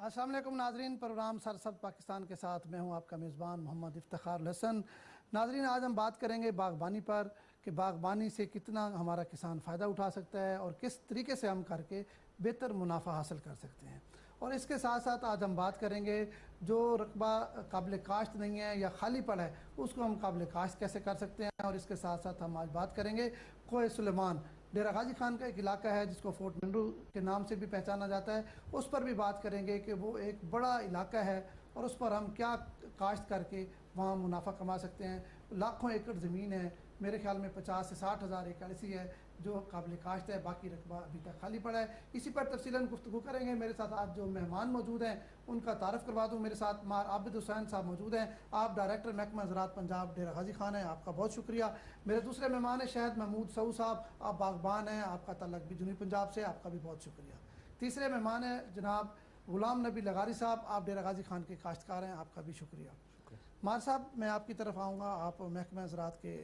السلام علیکم ناظرین، پروگرام سرسبز پاکستان کے ساتھ میں ہوں آپ کا میزبان محمد افتخار الحسن۔ ناظرین، آج ہم بات کریں گے باغبانی پر کہ باغبانی سے کتنا ہمارا کسان فائدہ اٹھا سکتا ہے اور کس طریقے سے ہم کر کے بہتر منافع حاصل کر سکتے ہیں۔ اور اس کے ساتھ ساتھ آج ہم بات کریں گے جو رقبہ قابل کاشت نہیں ہے یا خالی پڑا ہے اس کو ہم قابل کاشت کیسے کر سکتے ہیں۔ اور اس کے ساتھ ساتھ ہم آج بات کریں گے کوہ سلیمان، ڈیرہ غازی خان کا ایک علاقہ ہے جس کو فورٹ منرو کے نام سے بھی پہچانا جاتا ہے، اس پر بھی بات کریں گے کہ وہ ایک بڑا علاقہ ہے اور اس پر ہم کیا کاشت کر کے وہاں منافع کما سکتے ہیں۔ لاکھوں ایکڑ زمین ہے، میرے خیال میں 50 سے 60 ہزار ایکڑ ایسی ہے جو قابل کاشت ہے، باقی رقبہ ابھی تک خالی پڑا ہے۔ اسی پر تفصیلاً گفتگو کریں گے۔ میرے ساتھ آج جو مہمان موجود ہیں ان کا تعارف کروا دوں۔ میرے ساتھ مار عابد حسین صاحب موجود ہیں، آپ ڈائریکٹر محکمہ زراعت پنجاب ڈیرہ غازی خان ہیں، آپ کا بہت شکریہ۔ میرے دوسرے مہمان ہیں شہد محمود سعود صاحب، آپ باغبان ہیں، آپ کا تعلق بھی جنوبی پنجاب سے، آپ کا بھی بہت شکریہ۔ تیسرے مہمان ہیں جناب غلام نبی لغاری صاحب، آپ ڈیرہ غازی خان کے کاشتکار ہیں، آپ کا بھی شکریہ۔ مار صاحب، میں آپ کی طرف آؤں گا، آپ محکمہ زراعت کے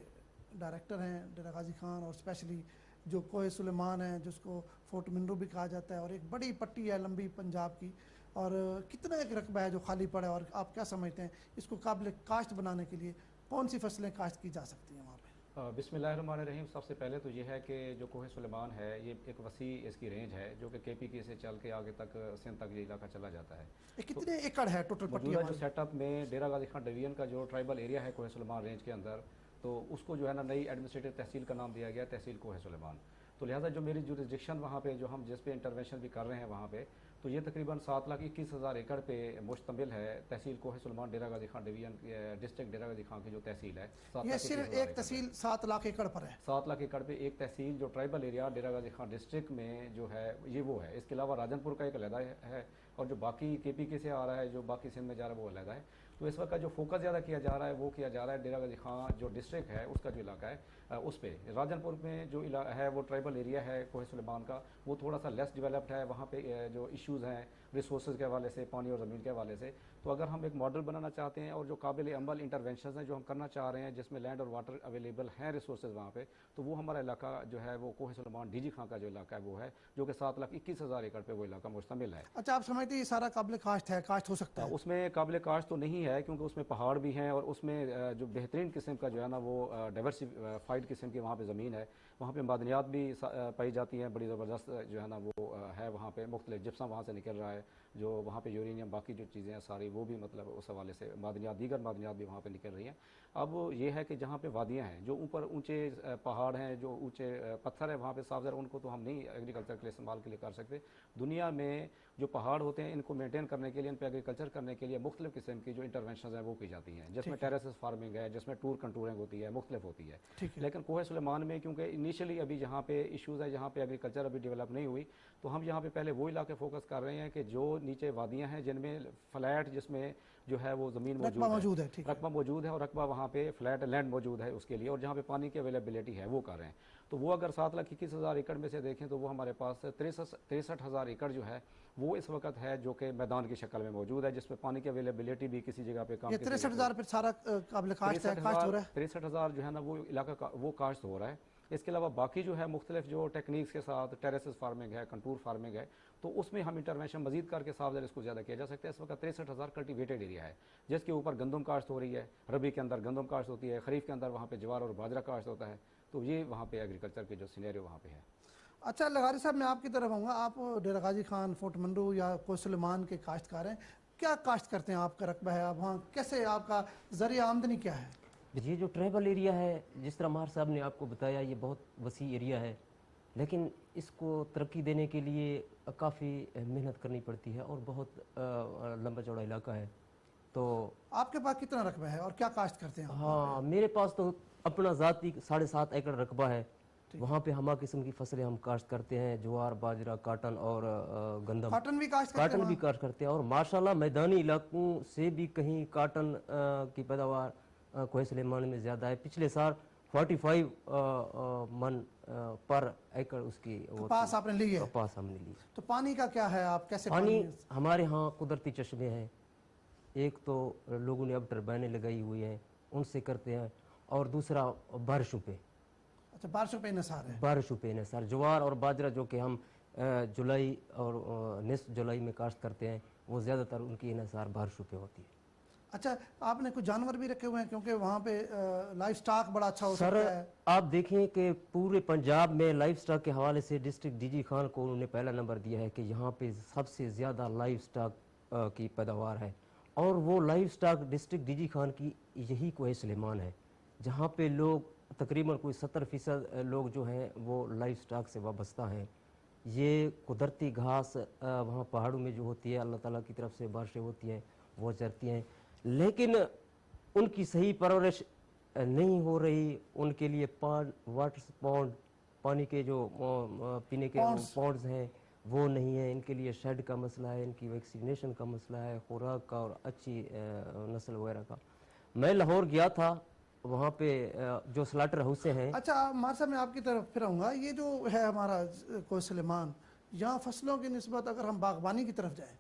ڈائریکٹر ہیں ڈیرہ غازی خان، اور اسپیشلی جو کوہ سلیمان ہے جس کو فورٹ منرو بھی کہا جاتا ہے اور ایک بڑی پٹی ہے لمبی پنجاب کی، اور کتنا ایک رقبہ ہے جو خالی پڑا ہے، اور آپ کیا سمجھتے ہیں اس کو قابل کاشت بنانے کے لیے کون سی فصلیں کاشت کی جا سکتی ہیں وہاں پہ؟ بسم اللہ الرحمن الرحیم۔ سب سے پہلے تو یہ ہے کہ جو کوہ سلیمان ہے یہ ایک وسیع اس کی رینج ہے جو کہ کے پی کے سے چل کے آگے تک سندھ تک یہ علاقہ چلا جاتا ہے۔ کتنے ایکڑ ہے ٹوٹل پٹی موجودہ جو ہماری؟ سیٹ اپ میں ڈیرہ غازی خان ڈویژن کا جو ٹرائبل ایریا ہے کوہ سلیمان رینج کے اندر، تو اس کو جو ہے نا نئی ایڈمنسٹریٹو تحصیل کا نام دیا گیا، تحصیل کوہ سلیمان۔ تو لہٰذا جو میری جورسڈکشن وہاں پہ جو ہم جس پہ انٹروینشن بھی کر رہے ہیں وہاں پہ، تو یہ تقریباً 7,21,000 ایکڑ پہ مشتمل ہے تحصیل کوہ سلیمان ڈیرہ غازی خان ڈویژن ڈسٹرکٹ ڈیرہ غازی خان کی جو تحصیل ہے۔ یہ صرف ایک تحصیل 7 لاکھ ایکڑ پر ہے؟ 7 لاکھ ایکڑ پہ ایک تحصیل جو tribal area Dera Ghazi Khan district میں جو ہے یہ وہ ہے۔ اس کے علاوہ راجن پور کا ایک علیحدہ ہے، اور جو باقی کے پی کے سے آ رہا ہے جو باقی سندھ میں جا رہا ہے وہ علیحدہ ہے۔ تو اس وقت جو فوکس زیادہ کیا جا رہا ہے وہ کیا جا رہا ہے ڈیرہ غازی خان جو ڈسٹرکٹ ہے اس کا جو علاقہ ہے اس پہ۔ راجن پور میں جو ہے وہ ٹرائبل ایریا ہے کوہ سلیمان کا، وہ تھوڑا سا لیس ڈیولپڈ ہے، وہاں پہ جو ایشوز ہیں ریسورسز کے حوالے سے، پانی اور زمین کے حوالے سے۔ تو اگر ہم ایک ماڈل بنانا چاہتے ہیں اور جو قابل عمل انٹرونشنز ہیں جو ہم کرنا چاہ رہے ہیں جس میں لینڈ اور واٹر اویلیبل ہیں ریسورسز وہاں پہ، تو وہ ہمارا علاقہ جو ہے وہ کوہ سلیمان ڈی جی خان کا جو علاقہ ہے وہ ہے، جو کہ 7,21,000 ایکڑ پہ وہ علاقہ مشتمل ہے۔ اچھا، آپ سمجھتے ہیں یہ سارا قابل کاشت ہے، کاشت ہو سکتا ہے؟ اس میں قابل کاشت تو نہیں ہے کیونکہ اس میں پہاڑ بھی ہیں، اور اس میں جو بہترین قسم کا جو ہے نا وہ ڈائیورسیفائڈ قسم کی وہاں پہ زمین ہے، وہاں پہ معدنیات بھی پائی جاتی ہیں، بڑی زبردست جو ہے نا وہ ہے وہاں پہ مختلف جپسم وہاں سے نکل رہا ہے، جو وہاں پہ یورینیم باقی جو چیزیں ہیں ساری وہ بھی مطلب اس حوالے سے معدنیات دیگر معدنیات بھی وہاں پہ نکل رہی ہیں۔ اب یہ ہے کہ جہاں پہ وادیاں ہیں، جو اوپر اونچے پہاڑ ہیں، جو اونچے پتھر ہیں وہاں پہ صاف ظاہر ان کو تو ہم نہیں ایگریکلچر کے لیے استعمال کے لیے کر سکتے۔ دنیا میں جو پہاڑ ہوتے ہیں ان کو مینٹین کرنے کے لیے، ان پہ ایگریکلچر کرنے کے لیے مختلف قسم کی جو انٹرونشنز ہیں وہ کی جاتی ہیں، جس میں ٹیریسز فارمنگ ہے، جس میں ٹور کنٹورنگ ہوتی ہے، مختلف ہوتی ہے۔ لیکن کوہ سلیمان میں کیونکہ انیشلی ابھی جہاں پہ ایشوز ہے، جہاں پہ ایگریکلچر ابھی ڈیولپ نہیں ہوئی، تو ہم یہاں پہ پہلے وہ علاقے فوکس کر رہے ہیں کہ جو نیچے وادیاں ہیں جن میں فلیٹ جس میں جو ہے وہ زمین موجود ہے، رقبہ موجود ہے، اور رقبہ وہاں پہ فلیٹ لینڈ موجود ہے اس کے لیے، اور جہاں پہ پانی کی اویلیبلٹی ہے وہ کر رہے ہیں۔ تو وہ اگر 7,21,000 ایکڑ میں سے دیکھیں تو وہ ہمارے پاس 63,000 ایکڑ جو ہے وہ اس وقت ہے جو کہ میدان کی شکل میں موجود ہے، جس میں پانی کی اویلیبلٹی بھی کسی جگہ پہ کم۔ 63,000 پہ سارا قابل کاشت ہے، کاشت ہو رہا ہے؟ 63,000 جو ہے نا وہ علاقہ وہ کاشت ہو رہا ہے۔ اس کے علاوہ باقی جو ہے مختلف جو ٹیکنیکس کے ساتھ ٹیریسز فارمنگ ہے، کنٹور فارمنگ ہے، تو اس میں ہم انٹرونشن مزید کر کے صاف ظاہر اس کو زیادہ کیا جا سکتا ہے۔ اس وقت 63,000 کلٹیویٹڈ ایریا ہے جس کے اوپر گندم کاشت ہو رہی ہے، ربی کے اندر گندم کاشت ہوتی ہے، خریف کے اندر وہاں پہ جوار اور باجرہ کاشت ہوتا ہے۔ تو یہ وہاں پہ ایگریکلچر کے جو سینیریو وہاں پہ ہے۔ اچھا لغاری صاحب، میں آپ کی طرف آؤں گا، آپ ڈیرہ غازی خان، فورٹ منرو یا کوہ سلیمان کے کاشتکار ہیں، کیا کاشت کرتے ہیں؟ آپ کا رقبہ ہے، آپ وہاں کیسے، آپ کا ذریعہ آمدنی کیا ہے؟ یہ جو ٹرائبل ایریا ہے جس طرح ماہر صاحب نے آپ کو بتایا یہ بہت وسیع ایریا ہے، لیکن اس کو ترقی دینے کے لیے کافی محنت کرنی پڑتی ہے اور بہت لمبا چوڑا علاقہ ہے۔ تو آپ کے پاس کتنا رقبہ ہے اور کیا کاشت کرتے ہیں آپ؟ ہاں، میرے پاس تو اپنا ذاتی 7.5 ایکڑ رقبہ ہے، وہاں پہ ہمہ قسم کی فصلیں ہم کاشت کرتے ہیں، جوار، باجرہ، کاٹن اور گندم۔ کاٹن بھی کاشت کرتے ہیں؟ کاٹن بھی کاشت کرتے ہیں، اور ماشاءاللہ میدانی علاقوں سے بھی کہیں کاٹن کی پیداوار کوہ سلیمان میں زیادہ ہے۔ پچھلے سال 45 من پر ایکڑ اس کی کپاس آپ نے لی ہے؟ کپاس ہم نے لی۔ تو پانی کا کیا ہے، آپ کیسے پانی ہمارے ہاں قدرتی چشمے ہیں، ایک تو لوگوں نے اب ٹربائنیں لگائی ہوئی ہیں ان سے کرتے ہیں، اور دوسرا بارشوں پہ۔ اچھا، بارشوں پہ انحصار ہے؟ بارشوں پہ انحصار۔ جوار اور باجرہ جو کہ ہم جولائی اور نصف جولائی میں کاشت کرتے ہیں وہ زیادہ تر ان کی انحصار بارشوں پہ ہوتی ہے۔ اچھا آپ نے کچھ جانور بھی رکھے ہوئے ہیں کیونکہ وہاں پہ لائف سٹاک بڑا اچھا ہو سر سکتا ہے؟ آپ دیکھیں کہ پورے پنجاب میں لائف سٹاک کے حوالے سے ڈسٹرکٹ ڈی جی خان کو انہوں نے پہلا نمبر دیا ہے کہ یہاں پہ سب سے زیادہ لائف سٹاک کی پیداوار ہے، اور وہ livestock district D G Khan کی یہی کوہ سلیمان ہے، جہاں پہ لوگ تقریباً کوئی 70% لوگ جو ہیں وہ لائف سٹاک سے وابستہ ہیں۔ یہ قدرتی گھاس وہاں پہاڑوں میں جو ہوتی ہے، اللہ تعالیٰ کی طرف سے بارشیں ہوتی ہیں وہ چرتی ہیں، لیکن ان کی صحیح پرورش نہیں ہو رہی۔ ان کے لیے پونڈ پانی کے جو پینے کے پونڈز ہیں وہ نہیں ہیں، ان کے لیے شیڈ کا مسئلہ ہے، ان کی ویکسینیشن کا مسئلہ ہے، خوراک کا اور اچھی نسل وغیرہ کا۔ میں لاہور گیا تھا، وہاں پہ جو سلاٹر ہاؤسیں ہیں۔ اچھا مار صاحب میں آپ کی طرف پھر آؤں گا، یہ جو ہے ہمارا کوہ سلیمان، یہاں فصلوں کی نسبت اگر ہم باغبانی کی طرف جائیں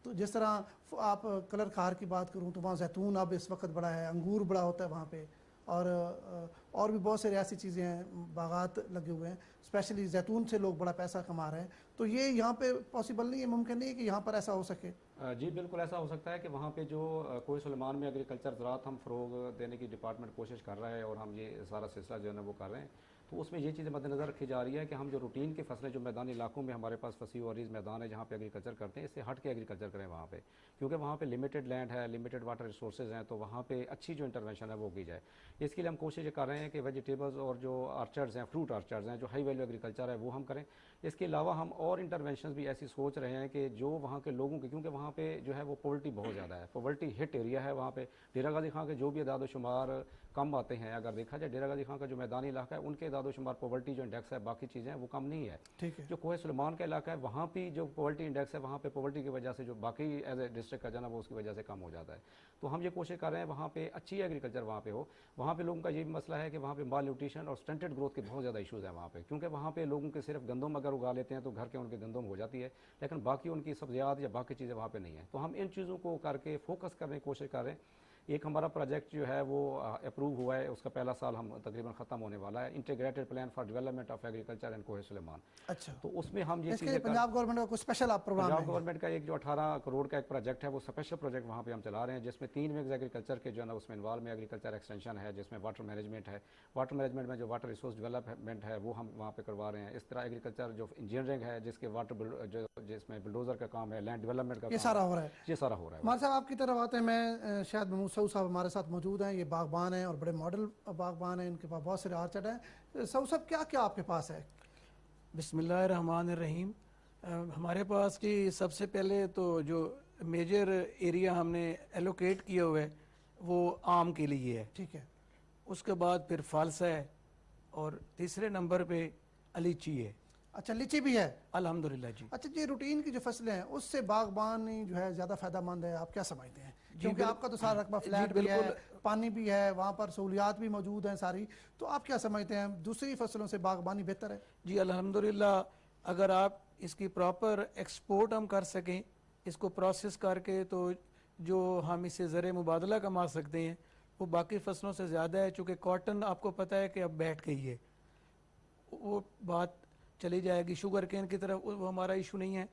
تو جس طرح آپ کلر کار کی بات کروں تو وہاں زیتون اب اس وقت بڑا ہے، انگور بڑا ہوتا ہے وہاں پہ، اور بھی بہت سے ایسی چیزیں ہیں، باغات لگے ہوئے ہیں، اسپیشلی زیتون سے لوگ بڑا پیسہ کما رہے ہیں، تو یہ یہاں پہ پاسبل نہیں ہے، ممکن نہیں ہے کہ یہاں پر ایسا ہو سکے؟ جی بالکل ایسا ہو سکتا ہے کہ وہاں پہ جو کوہ سلیمان میں ایگریکلچر زراعت ہم فروغ دینے کی ڈپارٹمنٹ کوشش کر رہا ہے، اور ہم یہ سارا سلسلہ جو ہے نا وہ کر رہے ہیں، تو اس میں یہ چیزیں مد نظر رکھی جا رہی ہے کہ ہم جو روٹین کی فصلیں جو میدانی علاقوں میں ہمارے پاس وسیع و عریض میدان ہے جہاں پہ ایگریکلچر کرتے ہیں، اس سے ہٹ کے ایگریکلچر کریں وہاں پہ، کیونکہ وہاں پہ لمیٹڈ لینڈ ہے، لمیٹڈ واٹر ریسورسز ہیں، تو وہاں پہ اچھی جو انٹرونشن ہے وہ کی جائے۔ اس کے لیے ہم کوشش کر رہے ہیں کہ ویجیٹیبلز اور جو آرچرڈز ہیں، فروٹ آرچرڈز ہیں، جو ہائی ویلیو ایگریکلچر ہے وہ ہم کریں۔ اس کے علاوہ ہم اور انٹرونشنز بھی ایسی سوچ رہے ہیں کہ جو وہاں کے لوگوں کی، کیونکہ وہاں پہ جو ہے وہ پاورٹی بہت زیادہ ہے، پاورٹی ہٹ ایریا ہے وہاں پہ۔ ڈیرہ غازی خان کے جو بھی اعداد و شمار کم آتے ہیں، اگر دیکھا جائے ڈیرہ غازی خان کا جو میدانی علاقہ ہے ان کے اعداد و شمار پاورٹی جو انڈیکس ہے باقی چیزیں ہیں وہ کم نہیں ہے۔ ٹھیک ہے، جو کوہ سلیمان کا علاقہ ہے وہاں پہ جو پاورٹی انڈیکس ہے وہاں پہ پاورٹی کی وجہ سے جو باقی ایز اے ڈسٹرکٹ کا جو ہے نا وہ اس کی وجہ سے کم ہو جاتا ہے، تو ہم یہ کوشش کر رہے ہیں وہاں پہ اچھی ایگریکلچر وہاں پہ ہو۔ وہاں پہ لوگوں کا یہ بھی مسئلہ ہے کہ وہاں پہ مال نیوٹریشن اور سٹنٹڈ گروتھ کے بہت زیادہ ایشوز ہیں وہاں پہ، کیونکہ وہاں پہ لوگوں کے صرف گندم اگر اگا لیتے ہیں تو گھر کے ان کے گندم ہو جاتی ہے، لیکن باقی ان کی سبزیات یا باقی چیزیں وہاں پہ نہیں ہیں، تو ہم ان چیزوں کو کر کے فوکس کرنے کی کوشش کر رہے ہیں۔ ایک ہمارا پروجیکٹ جو ہے وہ اپروو ہوا ہے، اس کا پہلا سال ہم تقریباً ختم ہونے والا ہے، integrated plan for development of agriculture and کوہ سلیمان۔ اچھا، تو اس میں ہم یہ اس کے چیزیں لیے پنجاب گورنمنٹ کا کوئی اسپیشل آپ پروگرام پنجاب ہے؟ گورنمنٹ کا ایک جو 18 کروڑ کا ایک پروجیکٹ ہے وہ اسپیشل پروجیکٹ وہاں پہ ہم چلا رہے ہیں، جس میں 3 ونگز ایگریکلچر کے جو ہے نا اس میں انوالو میں ایگریکلچر ایکسٹینشن ہے، جس میں واٹر مینجمنٹ ہے، واٹر مینجمنٹ میں جو واٹر ریسورس ڈیولپمنٹ ہے وہ ہم وہاں پہ کروا رہے ہیں۔ اس طرح ایگریکلچر جو انجینئرنگ ہے جس کے جس میں بلڈوزر کا کام ہے، لینڈ ڈیولپمنٹ کا یہ کام سارا ہو رہا ہے؟ یہ سارا ہو رہا ہے۔ مار صاحب آپ کی طرف آتے ہیں، میں شاید محمود سعود صاحب ہمارے ساتھ موجود ہیں، یہ باغبان ہیں اور بڑے ماڈل باغبان ہیں، ان کے پاس بہت سارے آرچرڈ ہیں۔ سعود صاحب کیا کیا آپ کے پاس ہے؟ بسم اللہ الرحمن الرحیم۔ ہمارے پاس کی سب سے پہلے تو جو میجر ایریا ہم نے ایلوکیٹ کیا ہوا ہے وہ آم کے لیے ہے، ٹھیک ہے، اس کے بعد پھر فالسا ہے، اور تیسرے نمبر پہ لیچی ہے۔ اچھا لیچی بھی ہے؟ الحمدللہ جی۔ اچھا یہ روٹین کی جو فصلیں ہیں اس سے باغبانی جو ہے زیادہ فائدہ مند ہے، آپ کیا سمجھتے ہیں؟ کیونکہ آپ کا تو سارا رقبہ فلیٹ بھی ہے، پانی بھی ہے، وہاں پر سہولیات بھی موجود ہیں ساری، تو آپ کیا سمجھتے ہیں دوسری فصلوں سے باغبانی بہتر ہے؟ جی الحمدللہ، اگر آپ اس کی پراپر ایکسپورٹ ہم کر سکیں، اس کو پروسیس کر کے، تو جو ہم اسے زر مبادلہ کما سکتے ہیں وہ باقی فصلوں سے زیادہ ہے۔ چونکہ کاٹن آپ کو پتہ ہے کہ اب بیٹھ گئی ہے، وہ بات چلی جائے گی، شوگر کین کی طرف وہ ہمارا ایشو نہیں ہے،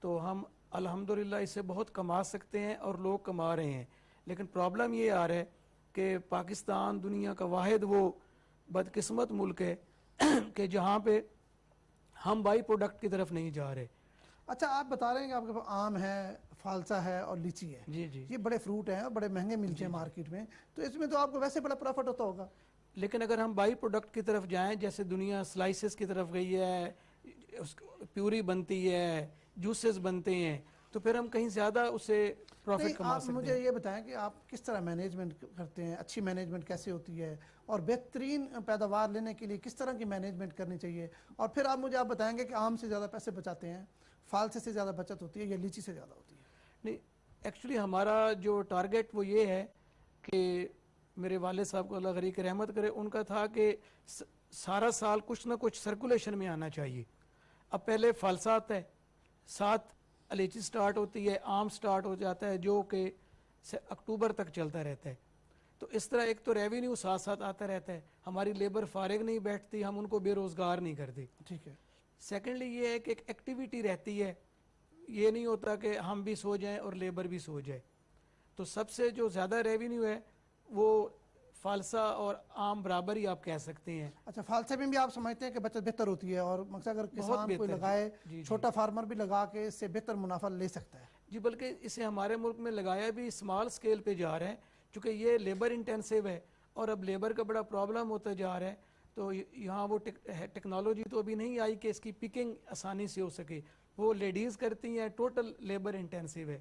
تو ہم الحمدللہ اس سے بہت کما سکتے ہیں اور لوگ کما رہے ہیں۔ لیکن پرابلم یہ آ رہا ہے کہ پاکستان دنیا کا واحد وہ بدقسمت ملک ہے کہ جہاں پہ ہم بائی پروڈکٹ کی طرف نہیں جا رہے۔ اچھا آپ بتا رہے ہیں کہ آپ کے پاس آم ہے، فالسا ہے اور لیچی ہے، جی جی، یہ بڑے فروٹ ہیں اور بڑے مہنگے ملتے ہیں مارکیٹ میں، تو اس میں تو آپ کو ویسے بڑا پروفٹ ہوتا ہوگا۔ لیکن اگر ہم بائی پروڈکٹ کی طرف جائیں، جیسے دنیا سلائسز کی طرف گئی ہے، پیوری بنتی ہے، جوسز بنتے ہیں، تو پھر ہم کہیں زیادہ اسے پروفٹ کما آپ سکتے مجھے ہیں۔ یہ بتائیں کہ آپ کس طرح مینجمنٹ کرتے ہیں، اچھی مینجمنٹ کیسے ہوتی ہے، اور بہترین پیداوار لینے کے لیے کس طرح کی مینجمنٹ کرنی چاہیے، اور پھر آپ مجھے بتائیں گے کہ آم سے زیادہ پیسے بچاتے ہیں، فالسے سے زیادہ بچت ہوتی ہے یا لیچی سے زیادہ ہوتی ہے؟ نہیں، ایکچولی ہمارا جو ٹارگیٹ وہ یہ ہے کہ میرے والد صاحب کو اللہ غریق رحمت کرے، ان کا تھا کہ سارا سال کچھ نہ کچھ سرکولیشن میں آنا چاہیے۔ اب پہلے فالسا آتا ہے، ساتھ لیچی سٹارٹ ہوتی ہے، آم سٹارٹ ہو جاتا ہے جو کہ اکتوبر تک چلتا رہتا ہے، تو اس طرح ایک تو ریونیو ساتھ ساتھ آتا رہتا ہے، ہماری لیبر فارغ نہیں بیٹھتی، ہم ان کو بے روزگار نہیں کرتے۔ ٹھیک ہے، سیکنڈلی یہ ہے کہ ایک ایکٹیویٹی رہتی ہے، یہ نہیں ہوتا کہ ہم بھی سو جائیں اور لیبر بھی سو جائے. تو سب سے جو زیادہ ریونیو ہے وہ فالسا اور عام برابر ہی آپ کہہ سکتے ہیں. اچھا، فالسے میں بھی آپ سمجھتے ہیں کہ بچت بہتر ہوتی ہے اور مقصد اگر کسان کوئی بہتر، لگائے، جی. چھوٹا فارمر بھی لگا کے اس سے بہتر منافع لے سکتا ہے. جی بلکہ اسے ہمارے ملک میں لگایا بھی اسمال سکیل پہ جا رہے ہیں چونکہ یہ لیبر انٹینسیو ہے اور اب لیبر کا بڑا پرابلم ہوتا جا رہا ہے. تو یہاں وہ ٹیکنالوجی تو ابھی نہیں آئی کہ اس کی پکنگ آسانی سے ہو سکے. وہ لیڈیز کرتی ہیں، ٹوٹل لیبر انٹینسیو ہے.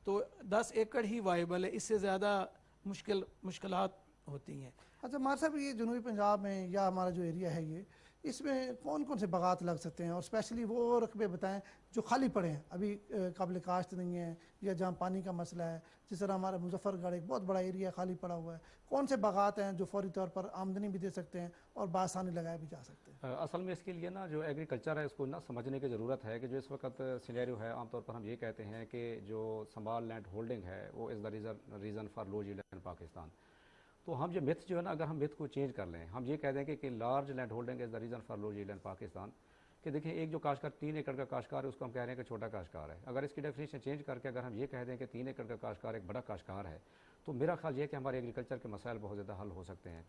تو 10 ایکڑ ہی وائبل ہے، اس سے زیادہ مشکلات ہوتی ہیں. اچھا مار صاحب، یہ جنوبی پنجاب میں یا ہمارا جو ایریا ہے یہ، اس میں کون کون سے باغات لگ سکتے ہیں، اور اسپیشلی وہ رقبے بتائیں جو خالی پڑے ہیں ابھی قابل کاشت نہیں ہیں یا جہاں پانی کا مسئلہ ہے؟ جس طرح ہمارا مظفر گڑھ ایک بہت بڑا ایریا خالی پڑا ہوا ہے. کون سے باغات ہیں جو فوری طور پر آمدنی بھی دے سکتے ہیں اور بآسانی لگائے بھی جا سکتے ہیں؟ اصل میں اس کے لیے نا جو ایگریکلچر ہے اس کو نا سمجھنے کی ضرورت ہے کہ جو اس وقت سینیریو ہے، عام طور پر ہم یہ کہتے ہیں کہ جو سمال لینڈ ہولڈنگ ہے وہ is the reason for low yield in Pakistan. تو ہم جو متھ جو ہے نا، اگر ہم متھ کو چینج کر لیں، ہم یہ کہہ دیں کہ large land holding is the reason for low yield in Pakistan. کہ دیکھیں ایک جو کاشتکار 3 ایکڑ کا کاشتکار ہے اس کو ہم کہہ رہے ہیں کہ چھوٹا کاشتکار ہے. اگر اس کی ڈیفینیشن چینج کر کے اگر ہم یہ کہہ دیں کہ 3 ایکڑ کا کاشتکار ایک بڑا کاشتکار ہے، تو میرا خیال یہ ہے کہ ہمارے ایگریکلچر کے مسائل بہت زیادہ حل ہو سکتے ہیں.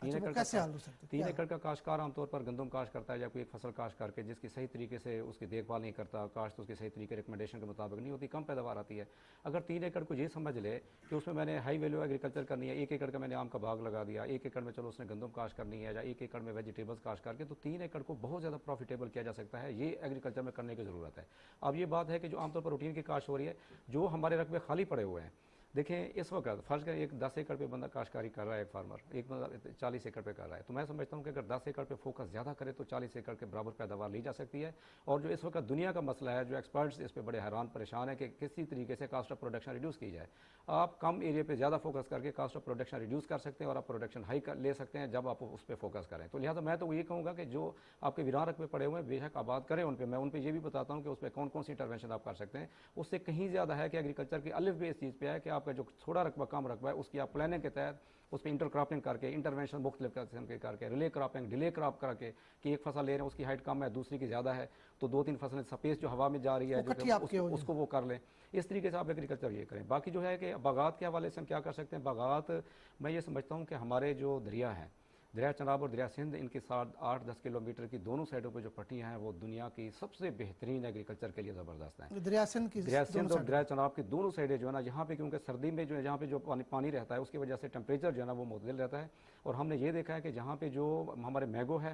3 ایکڑ کا کاشتکار عام طور پر گندم کاشت کرتا ہے یا کوئی ایک فصل کاشت کر کے جس کی صحیح طریقے سے اس کی دیکھ بھال نہیں کرتا، کاشت اس کی صحیح طریقے ریکمنڈیشن کے مطابق نہیں ہوتی، کم پیداوار آتی ہے. اگر 3 ایکڑ کو یہ سمجھ لے کہ اس میں میں نے ہائی ویلیو ایگریکلچر کرنی ہے، 1 ایکڑ کا میں نے آم کا باغ لگا دیا، 1 ایکڑ میں چلو اس نے گندم کاشت کرنی ہے یا 1 ایکڑ میں ویجیٹیبلز کاشت کر کے، تو 3 ایکڑ کو بہت زیادہ پروفیٹیبل کیا جا سکتا ہے. یہ ایگریکلچر میں کرنے کی ضرورت ہے. اب یہ بات ہے کہ جو عام طور پر روٹین کی کاشت ہو رہی ہے، جو ہمارے رقبے خالی پڑے ہوئے ہیں، دیکھیں اس وقت فرض کریں ایک 10 ایکڑ پہ بندہ کاشتکاری کر رہا ہے، ایک فارمر ایک بندہ 40 ایکڑ پہ کر رہا ہے، تو میں سمجھتا ہوں کہ اگر 10 ایکڑ پہ فوکس زیادہ کرے تو 40 ایکڑ کے برابر پیداوار لی جا سکتی ہے. اور جو اس وقت دنیا کا مسئلہ ہے، جو ایکسپرٹس اس پہ بڑے حیران پریشان ہیں کہ کسی طریقے سے کاسٹ آف پروڈکشن ریڈیوس کی جائے. آپ کم ایریا پہ زیادہ فوکس کر کے کاسٹ آف پروڈکشن ریڈیوس کر سکتے ہیں اور آپ پروڈکشن ہائی لے سکتے ہیں جب آپ اس پہ فوکس کریں. تو لہٰذا میں تو یہ کہوں گا کہ جو آپ کے ویران رقبے پڑے ہوئے ہیں بے شک آباد کریں ان پہ. میں ان پہ یہ بھی بتاتا ہوں کہ اس پہ کون کون سی انٹرونشن آپ کر سکتے ہیں. اس سے کہیں زیادہ ہے کہ ایگریکلچر کی الف بھی اس چیز پہ ہے کہ آپ کا جو تھوڑا رقبہ کم رقبہ ہے اس کی آپ پلاننگ کے تحت اس پہ انٹر کراپنگ کر کے انٹرونشن مختلف قسم کے کر کے ریلے کراپنگ ڈیلے کراپ کر کے کہ ایک فصل لے رہے ہیں اس کی ہائٹ کم ہے دوسری کی زیادہ ہے تو 2-3 فصلیں سپیس جو ہوا میں جا رہی ہے جو اس کو وہ کر لیں. اس طریقے سے آپ ایگریکلچر یہ کریں. باقی جو ہے کہ باغات کے حوالے سے ہم کیا کر سکتے ہیں؟ باغات میں یہ سمجھتا ہوں کہ ہمارے جو دریا ہیں، دریا چناب اور دریا سندھ، ان کے ساتھ 8-10 کلومیٹر کی دونوں سائڈوں پہ جو پٹیاں ہیں وہ دنیا کی سب سے بہترین ایگریکلچر کے لیے زبردست ہیں. دریا سندھ اور دریا چناب کی دونوں سائڈیں جو ہے نا، یہاں پہ کیونکہ سردی میں جو ہے جہاں پہ جو پانی رہتا ہے اس کی وجہ سے ٹیمپریچر جو ہے نا وہ معتدل رہتا ہے. اور ہم نے یہ دیکھا ہے کہ جہاں پہ جو ہمارے مینگو ہے،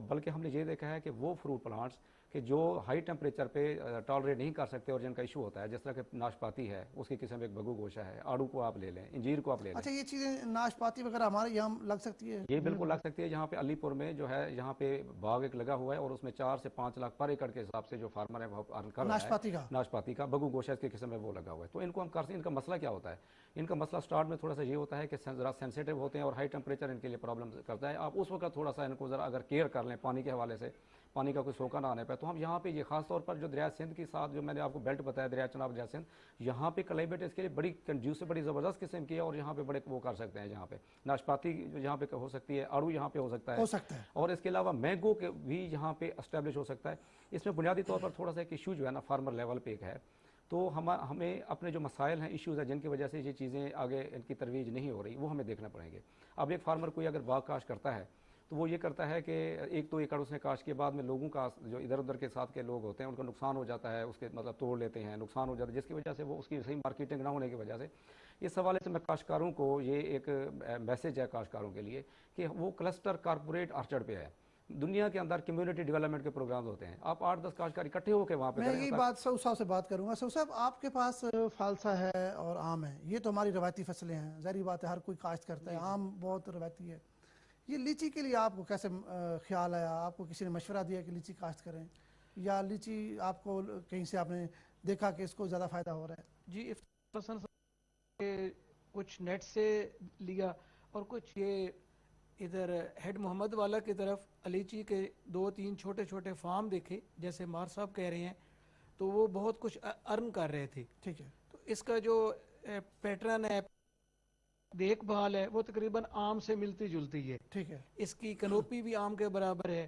بلکہ ہم نے یہ دیکھا ہے کہ وہ فروٹ پلانٹس کہ جو ہائی ٹیمپریچر پہ ٹالریٹ نہیں کر سکتے اور جن کا ایشو ہوتا ہے، جس طرح کہ ناشپاتی ہے اس کی قسم ایک بگو گوشہ ہے، آڑو کو آپ لے لیں، انجیر کو آپ لے لیں. اچھا، یہ چیزیں ناشپاتی وغیرہ ہمارے یہاں لگ سکتی ہے؟ یہ بالکل لگ سکتی ہے. یہاں پہ علی پور میں جو ہے یہاں پہ باغ ایک لگا ہوا ہے اور اس میں 4 سے 5 لاکھ پر ایکڑ کے حساب سے جو فارمر ہے وہ ارن کر رہا ہے ناشپاتی کا بگو گوشہ کی قسم ہے وہ لگا ہوا ہے. تو ان کو ہم کر سکتے ہیں. ان کا مسئلہ کیا ہوتا ہے؟ ان کا مسئلہ سٹارٹ میں تھوڑا سا یہ ہوتا ہے کہ ذرا سینسیٹیو ہوتے ہیں اور ہائی ٹیمپریچر ان کے لیے پرابلم کرتا ہے. آپ اس وقت تھوڑا سا ان کو ذرا اگر کیئر کر لیں پانی کے حوالے سے، پانی کا کوئی سوکھا نہ آنے پہ، تو ہم یہاں پہ یہ خاص طور پر جو دریا سندھ کے ساتھ جو میں نے آپ کو بیلٹ بتایا دریا چناب دریا سندھ، یہاں پہ کلائمیٹ اس کے لیے بڑی کنڈیوسو بڑی زبردست قسم کی ہے اور یہاں پہ بڑے وہ کر سکتے ہیں. یہاں پہ ناشپاتی یہاں پہ ہو سکتی ہے، آڑو یہاں پہ ہو سکتا ہے اور اس کے علاوہ مینگو کے بھی یہاں پہ اسٹیبلش ہو سکتا ہے. اس میں بنیادی طور پر تھوڑا سا ایک ایشو جو ہے نا فارمر لیول پہ ایک ہے. تو ہمیں اپنے جو مسائل ہیں، ایشوز ہیں جن کی وجہ سے یہ چیزیں آگے ان کی ترویج نہیں ہو رہی، وہ ہمیں دیکھنا پڑیں گے. اب ایک فارمر کوئی اگر باغ کاشت کرتا ہے تو وہ یہ کرتا ہے کہ 1-2 ایکڑ اس نے کاشت کے بعد میں لوگوں کا جو ادھر ادھر کے ساتھ کے لوگ ہوتے ہیں ان کا نقصان ہو جاتا ہے، اس کے مطلب توڑ لیتے ہیں، نقصان ہو جاتا ہے، جس کی وجہ سے وہ اس کی صحیح مارکیٹنگ نہ ہونے کی وجہ سے. اس حوالے سے میں کاشتکاروں کو یہ ایک میسج ہے کاشتکاروں کے لیے کہ وہ کلسٹر کارپوریٹ آرچرڈ پہ ہے. دنیا کے اندر کمیونٹی ڈیولپمنٹ کے پروگرامز ہوتے ہیں، آپ 8-10 کاشتکار اکٹھے ہو کے وہاں پہ میں یہی بات سعود صاحب سے بات کروں گا. سعود صاحب، آپ کے پاس فالسا ہے اور آم ہے، یہ تو ہماری روایتی فصلیں ہیں، ظاہری بات ہے ہر کوئی کاشت کرتا ہے. آم بہت روایتی ہے. یہ لیچی کے لیے آپ کو کیسے خیال آیا؟ آپ کو کسی نے مشورہ دیا کہ لیچی کاشت کریں یا لیچی آپ کو کہیں سے آپ نے دیکھا کہ اس کو زیادہ فائدہ ہو رہا ہے؟ جی کچھ نیٹ سے لیا اور کچھ یہ ادھر ہیڈ محمد والا کی طرف لیچی کے 2-3 چھوٹے چھوٹے فارم دیکھے جیسے مار صاحب کہہ رہے ہیں، تو وہ بہت کچھ ارن کر رہے تھے. ٹھیک ہے. تو اس کا جو پیٹرن ہے، دیکھ بھال ہے، وہ تقریباً آم سے ملتی جلتی ہے. ٹھیک ہے. اس کی کنوپی بھی آم کے برابر ہے.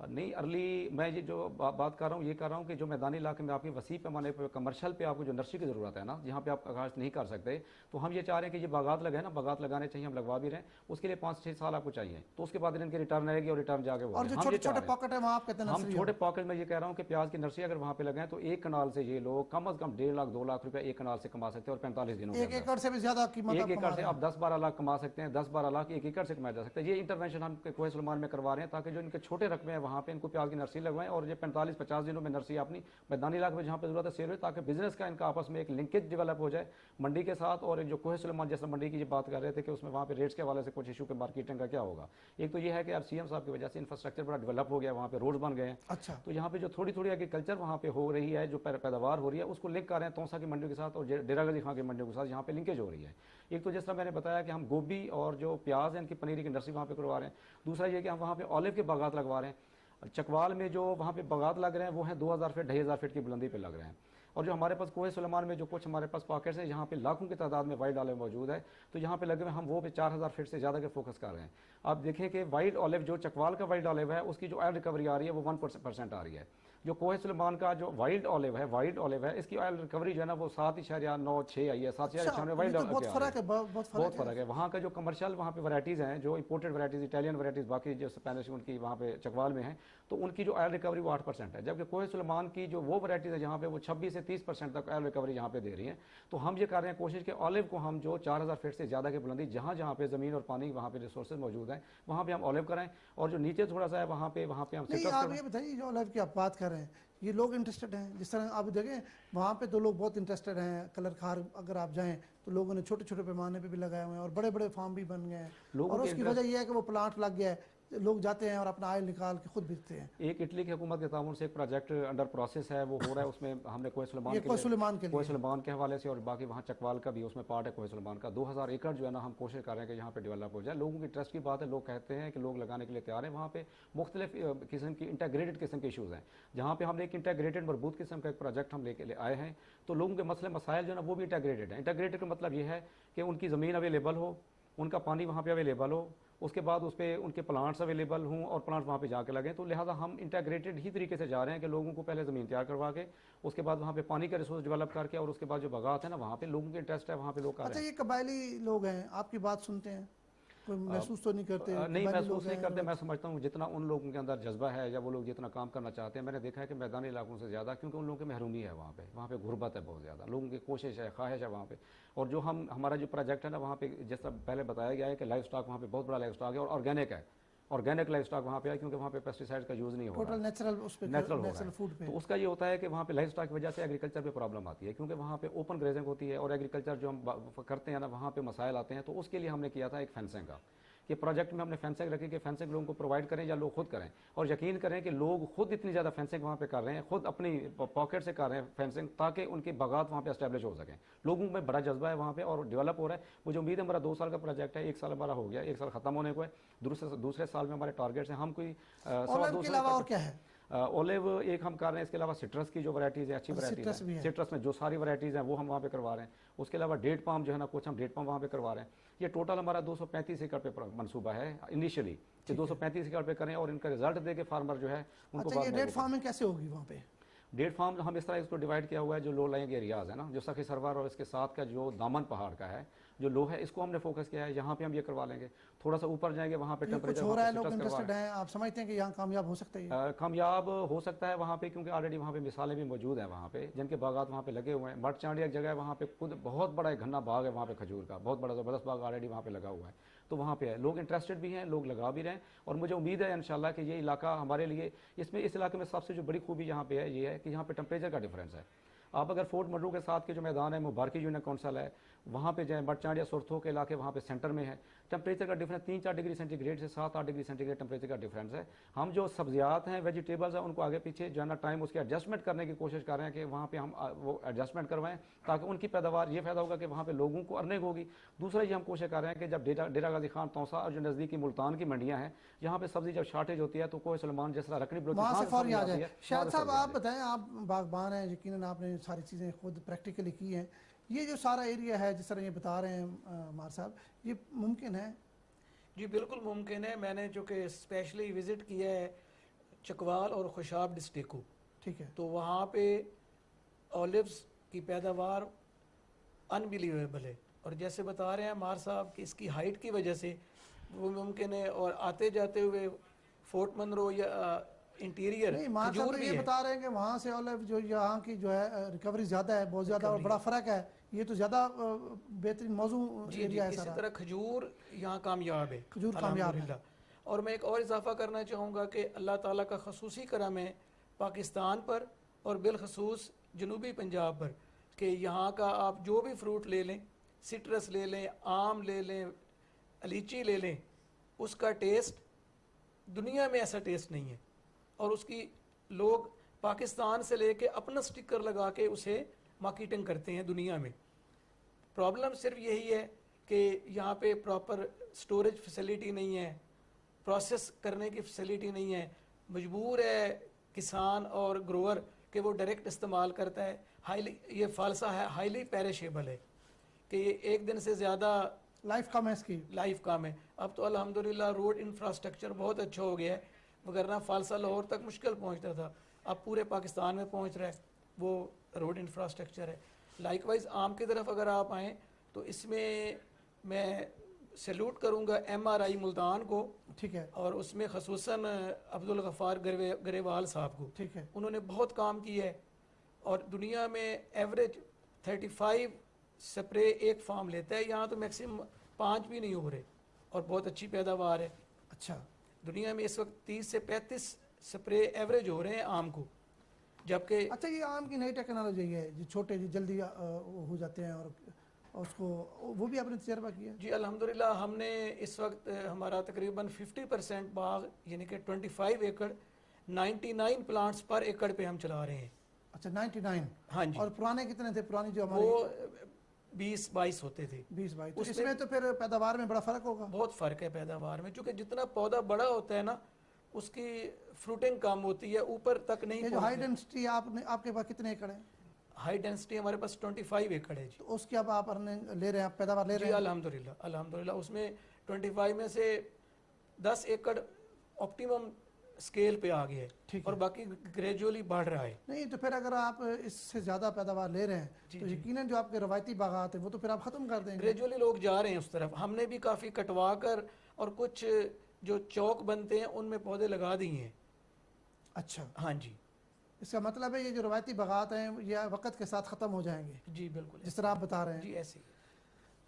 نہیں ارلی میں یہ جو بات کر رہا ہوں یہ کر رہا ہوں کہ جو میدانی علاقے میں آپ کی وسیع پیمانے پہ کمرشل پہ آپ کو جو نرسری کی ضرورت ہے نا جہاں پہ آپ کاشت نہیں کر سکتے تو ہم یہ چاہ رہے ہیں کہ یہ باغات لگے نا باغات لگانے چاہیے ہم لگوا بھی رہے ہیں اس کے لیے 5-6 سال آپ کو چاہیے تو اس کے بعد ان کی ریٹرن آئے گی اور ریٹرن جا کے وہ اور جو چھوٹے چھوٹے پاکٹ ہے وہاں آپ کہتے ہیں ہم نرسری چھوٹے پاکٹ میں یہ کہہ رہا ہوں کہ پیاز کی نرسری اگر وہاں پہ لگائیں تو ایک کنال سے یہ لوگ کم از کم 1.5 لاکھ 2 لاکھ روپے ایک کنال سے کما سکتے ہیں اور 45 دنوں ایک ایکڑ سے بھی زیادہ قیمت ایک ایکڑ سے آپ 10-12 لاکھ کما سکتے ہیں 10-12 لاکھ ایک ایکڑ سے کمایا جا سکتا ہے یہ انٹرونشن ہم کوہ سلیمان میں کروا رہے ہیں تاکہ جو ان کے چھوٹے رقبے ہیں وہاں پہ ان کو پیاز کی نرسری لگوائیں اور یہ 45-50 دنوں میں نرسری اپنی میدانی علاقے میں جہاں پہ ضرورت ہے سیل ہوئے تاکہ بزنس کا ان کا آپس میں ایک لنکیج ڈیولپ ہو جائے منڈی کے ساتھ اور جو کوہ سلیمان جیسا منڈی کی یہ بات کر رہے تھے کہ اس میں وہاں پہ ریٹس کے حوالے سے کچھ ایشو کے مارکیٹنگ کا کیا ہوگا ایک تو یہ ہے کہ اب سی ایم صاحب کی وجہ سے انفراسٹرکچر بڑا ڈیولپ ہو گیا وہاں پہ روڈ بن گئے ہیں اچھا تو یہاں پہ جو تھوڑی تھوڑی ایگریکلچر وہاں پہ ہو رہی ہے جو پیداوار ہو رہی ہے اس کو لنک کر رہے ہیں تونسا کی منڈیوں کے ساتھ اور ڈیرہ غازی خان کی منڈیوں کے ساتھ یہاں پہ لنکیج ہو رہی ہے ایک تو جس طرح میں نے بتایا کہ ہم گوبھی اور جو پیاز ہے ان کی پنیری کی نرسری وہاں پہ کروا رہے ہیں دوسرا یہ کہ ہم وہاں پہ اولیو کے باغات لگوا رہے ہیں چکوال میں جو وہاں پہ باغات لگ رہے ہیں وہ ہیں 2000 فٹ 2500 فٹ کی بلندی پہ لگ رہے ہیں اور جو ہمارے پاس کوہ سلیمان میں جو کچھ ہمارے پاس پاکٹس ہیں یہاں پہ لاکھوں کی تعداد میں وائلڈ آلیو موجود ہے تو یہاں پہ لگے ہوئے ہم وہ پہ 4000 فٹ سے زیادہ کے فوکس کر رہے ہیں آپ دیکھیں کہ وائلڈ آلیو جو چکوال کا وائلڈ آلیو ہے اس کی جو آئل ریکوری آ رہی ہے وہ 1% آ رہی ہے جو کوہ سلیمان کا جو وائلڈ آلیو ہے اس کی آئل ریکوری جو ہے نا وہ 7.96 آئی ہے 7.96 وائلڈ آلیو بہت فرق ہے بہت فرق ہے وہاں کا جو کمرشل وہاں پہ ورائٹیز ہیں جو امپورٹڈ ورائٹیز اٹیلین ورائٹیز باقی جو اسپینش ان کی وہاں پہ چکوال میں ہیں تو ان کی جو آئل ریکوری وہ 8% ہے جبکہ کوہ سلیمان کی جو وہ ورائٹیز ہے جہاں پہ وہ 26 سے 30% تک آئل ریکوری یہاں پہ دے رہی ہیں تو ہم یہ کر رہے ہیں کوشش کہ آلیو کو ہم جو 4000 فٹ سے زیادہ کی بلندی جہاں جہاں پہ زمین اور پانی وہاں پہ ریسورسز موجود ہیں وہاں پہ ہم آلیو کریں اور جو نیچے تھوڑا سا ہے وہاں پہ ہم نہیں آپ یہ بتائیے جو آلیو کی آپ بات کر رہے ہیں یہ لوگ انٹرسٹڈ ہیں جس طرح آپ دیکھیں وہاں پہ تو لوگ بہت انٹرسٹڈ ہیں کلر کھار اگر آپ جائیں تو لوگوں نے چھوٹے چھوٹے پیمانے پہ بھی لگائے ہوئے ہیں اور بڑے بڑے فارم بھی بن گئے ہیں اور اس کی وجہ یہ ہے کہ وہ پلانٹ لگ گیا ہے لوگ جاتے ہیں اور اپنا آئل نکال کے خود بیچتے ہیں ایک اٹلی کی حکومت کے تعاون سے ایک پروجیکٹ انڈر پروسیس ہے وہ ہو رہا ہے اس میں ہم نے کوہ سلیمان کے حوالے سے اور باقی وہاں چکوال کا بھی اس میں پارٹ ہے کوہ سلیمان کا 2000 ایکڑ جو ہے نا ہم کوشش کر رہے ہیں کہ یہاں پہ ڈیولپ ہو جائے لوگوں کی ٹرسٹ کی بات ہے لوگ کہتے ہیں کہ لوگ لگانے کے لیے تیار ہیں وہاں پہ مختلف قسم کی انٹیگریٹڈ قسم کے ایشوز ہیں جہاں پہ ہم نے ایک انٹیگریٹڈ مربوط قسم کا ایک پروجیکٹ ہم لے کے آئے ہیں تو لوگوں کے مسئلے مسائل جو ہے نا وہ بھی انٹیگریٹڈ ہیں انٹیگریٹڈ کا مطلب یہ ہے کہ ان کی زمین اویلیبل ہو ان کا پانی وہاں پہ اویلیبل ہو اس کے بعد اس پہ ان کے پلانٹس اویلیبل ہوں اور پلانٹس وہاں پہ جا کے لگیں تو لہٰذا ہم انٹیگریٹڈ ہی طریقے سے جا رہے ہیں کہ لوگوں کو پہلے زمین تیار کروا کے اس کے بعد وہاں پہ پانی کا ریسورس ڈیولپ کر کے اور اس کے بعد جو باغات ہیں نا وہاں پہ لوگوں کے انٹرسٹ ہے وہاں پہ لوگ کر رہے ہیں اچھا یہ قبائلی لوگ ہیں آپ کی بات سنتے ہیں کوئی محسوس تو نہیں کرتے نہیں محسوس نہیں کرتے میں سمجھتا ہوں جتنا ان لوگوں کے اندر جذبہ ہے یا وہ لوگ جتنا کام کرنا چاہتے ہیں میں نے دیکھا ہے کہ میدانی علاقوں سے زیادہ کیونکہ ان لوگوں کی محرومی ہے وہاں پہ غربت ہے بہت زیادہ لوگوں کی کوشش ہے خواہش ہے وہاں پہ اور جو ہمارا جو پروجیکٹ ہے نا وہاں پہ جس طرح پہلے بتایا گیا ہے کہ لائف سٹاک وہاں پہ بہت بڑا لائف سٹاک ہے اور آرگینک ہے آرگینک لائف سٹاک وہاں پہ ہے کیونکہ وہاں پہ پیسٹی سائڈ کا یوز نہیں ہو رہا نیچرل ہو رہا ہے تو اس کا یہ ہوتا ہے کہ وہاں پہ لائف سٹاک کی وجہ سے ایگریکلچر پہ پرابلم آتی ہے کیونکہ وہاں پہ اوپن گریزنگ ہوتی ہے اور ایگریکلچر جو ہم کرتے ہیں نا وہاں پہ مسائل آتے ہیں تو اس کے لیے ہم نے کیا تھا ایک فینسنگ کا کہ پروجیکٹ میں ہم نے فینسنگ رکھی کہ فینسنگ لوگوں کو پرووائڈ کریں یا لوگ خود کریں اور یقین کریں کہ لوگ خود اتنی زیادہ فینسنگ وہاں پہ کر رہے ہیں خود اپنی پاکٹ سے کر رہے ہیں فینسنگ تاکہ ان کے باغات وہاں پہ اسٹیبلش ہو سکیں لوگوں میں بڑا جذبہ ہے وہاں پہ اور ڈیولپ ہو رہا ہے مجھے امید ہے ہمارا 2 سال کا پروجیکٹ ہے 1 سال ہمارا ہو گیا 1 سال ختم ہونے کو ہے دوسرے سال میں ہمارے ٹارگیٹس ہیں ہم کوئی اولیو ایک ہم کر رہے ہیں اس کے علاوہ سٹرس کی جو ورائٹیز ہیں اچھی ورائٹیز ہیں سٹرس میں جو ساری ورائٹیز ہیں وہ ہم وہاں پہ کروا رہے ہیں اس کے علاوہ ڈیٹ پام جو ہے نا کچھ ہم ڈیٹ پام وہاں پہ کروا رہے ہیں یہ ٹوٹل ہمارا 235 ایکڑ پہ منصوبہ ہے انیشلی کہ 235 ایکڑ پہ کریں اور ان کا رزلٹ دے کے فارمر جو ہے ان کو یہ ڈیٹ فارمنگ کیسے ہوگی وہاں پہ ڈیٹ فارم ہم اس طرح اس کو ڈیوائڈ کیا ہوا ہے جو لو لائنگ ایریاز ہے نا جو سخی سرور اور اس کے ساتھ کا جو دامن پہاڑ کا ہے جو لو ہے اس کو ہم نے فوکس کیا ہے یہاں پہ ہم یہ کروا لیں گے تھوڑا سا اوپر جائیں گے وہاں پہ ٹیمپریچر ہو رہا ہے لوگ انٹرسٹڈ ہیں آپ سمجھتے ہیں کہ یہاں کامیاب ہو سکتا ہے کامیاب ہو سکتا ہے وہاں پہ کیونکہ آلریڈی وہاں پہ مثالیں بھی موجود ہیں وہاں پہ جن کے باغات وہاں پہ لگے ہوئے ہیں مٹ چانڈی ایک جگہ ہے وہاں پہ خود بہت بڑا ایک گھنا باغ ہے وہاں پہ کھجور کا بہت بڑا زبردست باغ آلریڈی وہاں پہ لگا ہوا ہے تو وہاں پہ ہے لوگ انٹرسٹڈ بھی ہیں لوگ لگا بھی رہے ہیں اور مجھے امید ہے انشاءاللہ کہ یہ علاقہ ہمارے لیے اس علاقے میں سب سے جو بڑی خوبی یہاں پہ ہے یہ ہے کہ یہاں پہ ٹمپریچر کا ڈفرینس ہے آپ اگر فورٹ منرو کے ساتھ کے جو میدان ہے مبارکی یونین کونسل ہے وہاں پہ جائیں بٹ چانڈ یا سرتھو کے علاقے وہاں پہ سینٹر میں ہے ٹمپریچر کا ڈفرینس 3-4 ڈگری سینٹی گریڈ سے 7-8 ڈگری سینٹی گریڈ ٹمپریچر کا ڈفرینس ہے ہم جو سبزیات ہیں ویجیٹیبلز ہیں ان کو آگے پیچھے جو ہے نا ٹائم اس کے ایڈجسٹمنٹ کرنے کی کوشش کر رہے ہیں کہ وہاں پہ ہم وہ ایڈجسٹمنٹ کروائیں تاکہ ان کی پیداوار یہ فائدہ ہوگا کہ وہاں پہ لوگوں کو ارننگ ہوگی دوسرا یہ ہم کوشش کر رہے ہیں کہ جب ڈیرہ غازی خان توسا اور جو نزدیکی ملتان کی منڈیاں ہیں یہاں پہ سبزی جب شارٹیج ہوتی ہے تو کوہ سلیمان جس طرح رکنی بلوچستان آ جائے شاہد صاحب آپ بتائیں آپ باغبان ہیں یقیناً آپ نے ساری چیزیں خود پریکٹیکلی کی ہیں یہ جو سارا ایریا ہے جس طرح یہ بتا رہے ہیں مار صاحب یہ ممکن ہے جی بالکل ممکن ہے میں نے چونکہ اسپیشلی وزٹ کیا ہے چکوال اور خوشاب ڈسٹرکٹ. ٹھیک ہے. تو وہاں پہ اولیوز کی پیداوار انبلیویبل ہے. اور جیسے بتا رہے ہیں مار صاحب کہ اس کی ہائٹ کی وجہ سے وہ ممکن ہے, اور آتے جاتے ہوئے فورٹ منرو یا انٹیریئر نہیں مار صاحب تو یہ بتا رہے ہیں کہ وہاں سے اولیو جو یہاں کی جو ہے ریکوری زیادہ ہے, بہت زیادہ, اور بڑا فرق ہے. یہ تو زیادہ بہترین موضوع ایریا ہے سارا. اسی طرح کھجور یہاں کامیاب ہے, کھجور کامیاب ہے. اور میں ایک اور اضافہ کرنا چاہوں گا کہ اللہ تعالیٰ کا خصوصی کرم ہے پاکستان پر اور بالخصوص جنوبی پنجاب پر, کہ یہاں کا آپ جو بھی فروٹ لے لیں, سٹرس لے لیں, آم لے لیں, لیچی لے لیں, اس کا ٹیسٹ دنیا میں ایسا ٹیسٹ نہیں ہے. اور اس کی لوگ پاکستان سے لے کے اپنا سٹکر لگا کے اسے مارکیٹنگ کرتے ہیں دنیا میں. پرابلم صرف یہی ہے کہ یہاں پہ پراپر سٹوریج فیسیلیٹی نہیں ہے, پروسیس کرنے کی فیسیلیٹی نہیں ہے. مجبور ہے کسان اور گروور کہ وہ ڈائریکٹ استعمال کرتا ہے. یہ فالسا ہے, ہائیلی پیرشیبل ہے, کہ یہ ایک دن سے زیادہ لائف کم ہے, اس کی لائف کم ہے. اب تو الحمدللہ روڈ انفراسٹرکچر بہت اچھا ہو گیا ہے, وگرنہ فالسا لاہور تک مشکل پہنچتا تھا, اب پورے پاکستان میں پہنچ رہا ہے وہ روڈ انفراسٹرکچر ہے. لائک وائز آم کی طرف اگر آپ آئیں تو اس میں سیلوٹ کروں گا ایم آر آئی ملتان کو, ٹھیک ہے, اور اس میں خصوصاً عبدالغفار گریوال صاحب کو. ٹھیک ہے. انہوں نے بہت کام کیا ہے, اور دنیا میں ایوریج 35 سپرے ایک فارم لیتا ہے, یہاں تو میکسیمم 5 بھی نہیں ہو رہے, اور بہت اچھی پیداوار ہے. اچھا, دنیا میں اس وقت 30 سے 35 سپرے ایوریج ہو رہے ہیں آم کو, جبکہ اچھا یہ آم کی نئی ٹیکنالوجی ہے جو چھوٹے جلدی ہو جاتے ہیں, اور اس کو وہ بھی آپ نے تجربہ کیا؟ جی الحمدللہ ہم نے اس وقت ہمارا تقریباً 50% باغ یعنی کہ 25 ایکڑ 99 پلانٹس پر ایکڑ پہ ہم چلا رہے ہیں. اچھا 99. ہاں جی. اور پرانے کتنے تھے؟ پرانی جو ہماری وہ 20-22 ہوتے تھے. 20-22. اس میں تو پھر پیداوار میں بڑا فرق ہوگا. بہت فرق ہے پیداوار میں, چونکہ جتنا پودا بڑا ہوتا ہے نا اس کی فروٹنگ کم ہوتی ہے, اوپر تک نہیں. یہ جو ہائی ڈینسٹی آپ کے پاس کتنے ایکڑ ہیں؟ ہائی ڈینسٹی ہمارے پاس 25 ایکڑ ہے جی. تو اس کی اب آپ لے رہے ہیں, آپ پیداوار لے رہے ہیں؟ جی الحمدللہ اس میں 25 میں سے 10 ایکڑ آپٹیمم اسکیل پہ آ گیا ہے, اور باقی گریجولی بڑھ رہا ہے. نہیں تو پھر اگر آپ اس سے زیادہ پیداوار لے رہے ہیں تو یقیناً جو آپ کے روایتی باغات ہیں وہ تو پھر آپ ختم کر دیں گے. گریجولی لوگ جا رہے ہیں اس طرف. ہم نے بھی کافی کٹوا کر اور کچھ جو چوک بنتے ہیں ان میں پودے لگا دیے ہیں. اچھا, ہاں جی. اس کا مطلب ہے یہ جو روایتی باغات ہیں یہ وقت کے ساتھ ختم ہو جائیں گے؟ جی بالکل, جس طرح آپ بتا رہے ہیں. جی ایسے ہی.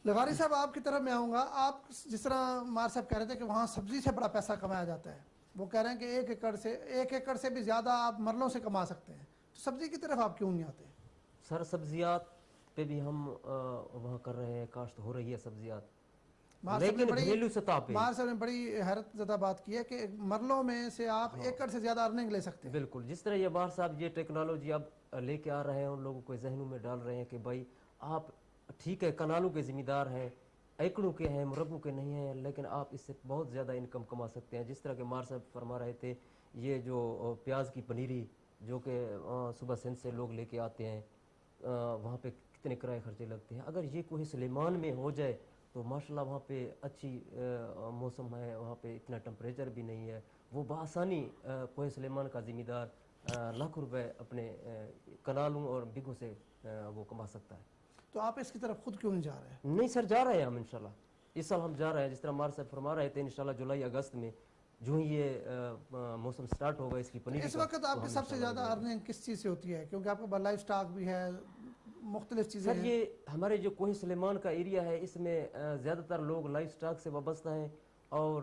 لغاری صاحب آپ کی طرف میں آؤں گا. آپ جس طرح مار صاحب کہہ رہے تھے کہ وہاں سبزی سے بڑا پیسہ کمایا جاتا ہے, وہ کہہ رہے ہیں کہ 1 ایکڑ سے بھی زیادہ آپ مرلوں سے کما سکتے ہیں, تو سبزی کی طرف آپ کیوں نہیں آتے؟ سر سبزیات پہ بھی ہم وہاں کر رہے ہیں, کاشت ہو رہی ہے سبزیات, لیکن گھریلو سطح پہ. مار صاحب نے بڑی حیرت زدہ بات کی ہے کہ مرلوں میں سے آپ ایکڑ سے زیادہ ارننگ لے سکتے ہیں. بالکل, جس طرح یہ مار صاحب یہ ٹیکنالوجی اب لے کے آ رہے ہیں, ان لوگوں کو ذہنوں میں ڈال رہے ہیں کہ بھائی آپ ٹھیک ہے کنالوں کے ذمہ دار ہیں, ایکڑوں کے ہیں, مربوں کے نہیں ہیں, لیکن آپ اس سے بہت زیادہ انکم کما سکتے ہیں. جس طرح کہ مار صاحب فرما رہے تھے یہ جو پیاز کی پنیری جو کہ صبح سندھ سے لوگ لے کے آتے ہیں, وہاں پہ کتنے کرائے خرچے لگتے ہیں. اگر یہ کوہ سلیمان میں ہو جائے تو ماشاءاللہ وہاں پہ اچھی موسم ہے, وہاں پہ اتنا ٹمپریچر بھی نہیں ہے, وہ بآسانی کوہ سلیمان کا ذمہ دار لاکھوں روپے اپنے کنالوں اور بگھوں سے وہ کما سکتا ہے. تو آپ اس کی طرف خود کیوں نہیں جا رہے ہیں؟ نہیں سر, جا رہے ہیں ہم انشاءاللہ, اس سال ہم جا رہے ہیں. جس طرح مار صاحب فرما رہے تھے انشاءاللہ جولائی اگست میں جو ہی یہ موسم سٹارٹ ہوگا اس کی پنیری. اس وقت آپ کی سب سے زیادہ ارننگ کس چیز سے ہوتی ہے؟ کیونکہ آپ کے پاس لائف سٹاک بھی ہے, مختلف چیزیں ہیں. سر یہ ہمارے جو کوہ سلیمان کا ایریا ہے اس میں زیادہ تر لوگ لائف سٹاک سے وابستہ ہیں اور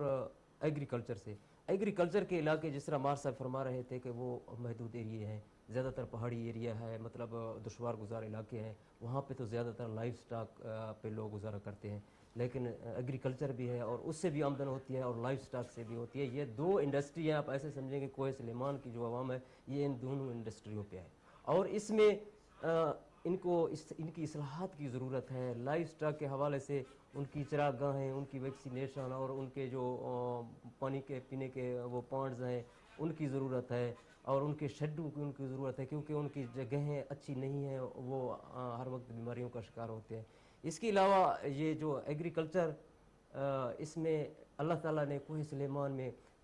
ایگریکلچر سے. ایگریکلچر کے علاقے جس طرح مار صاحب فرما رہے تھے کہ وہ محدود ایریے ہیں, زیادہ تر پہاڑی ایریا ہے, مطلب دشوار گزار علاقے ہیں, وہاں پہ تو زیادہ تر لائف سٹاک پہ لوگ گزارا کرتے ہیں. لیکن ایگریکلچر بھی ہے اور اس سے بھی آمدن ہوتی ہے اور لائف سٹاک سے بھی ہوتی ہے. یہ دو انڈسٹری ہیں, آپ ایسے سمجھیں کہ کوہ سلیمان کی جو عوام ہے یہ ان دونوں انڈسٹریوں پہ ہے, اور اس میں ان کی اصلاحات کی ضرورت ہے. لائف سٹاک کے حوالے سے ان کی چراغ گاہیں, ان کی ویکسینیشن اور ان کے جو پانی کے پینے کے وہ پانڈز ہیں ان کی ضرورت ہے, اور ان کے شیڈوں کی ان کی ضرورت ہے, کیونکہ ان کی جگہیں اچھی نہیں ہیں, وہ ہر وقت بیماریوں کا شکار ہوتے ہیں. اس کے علاوہ یہ جو ایگریکلچر اس میں اللہ تعالیٰ نے کوہ سلیمان میں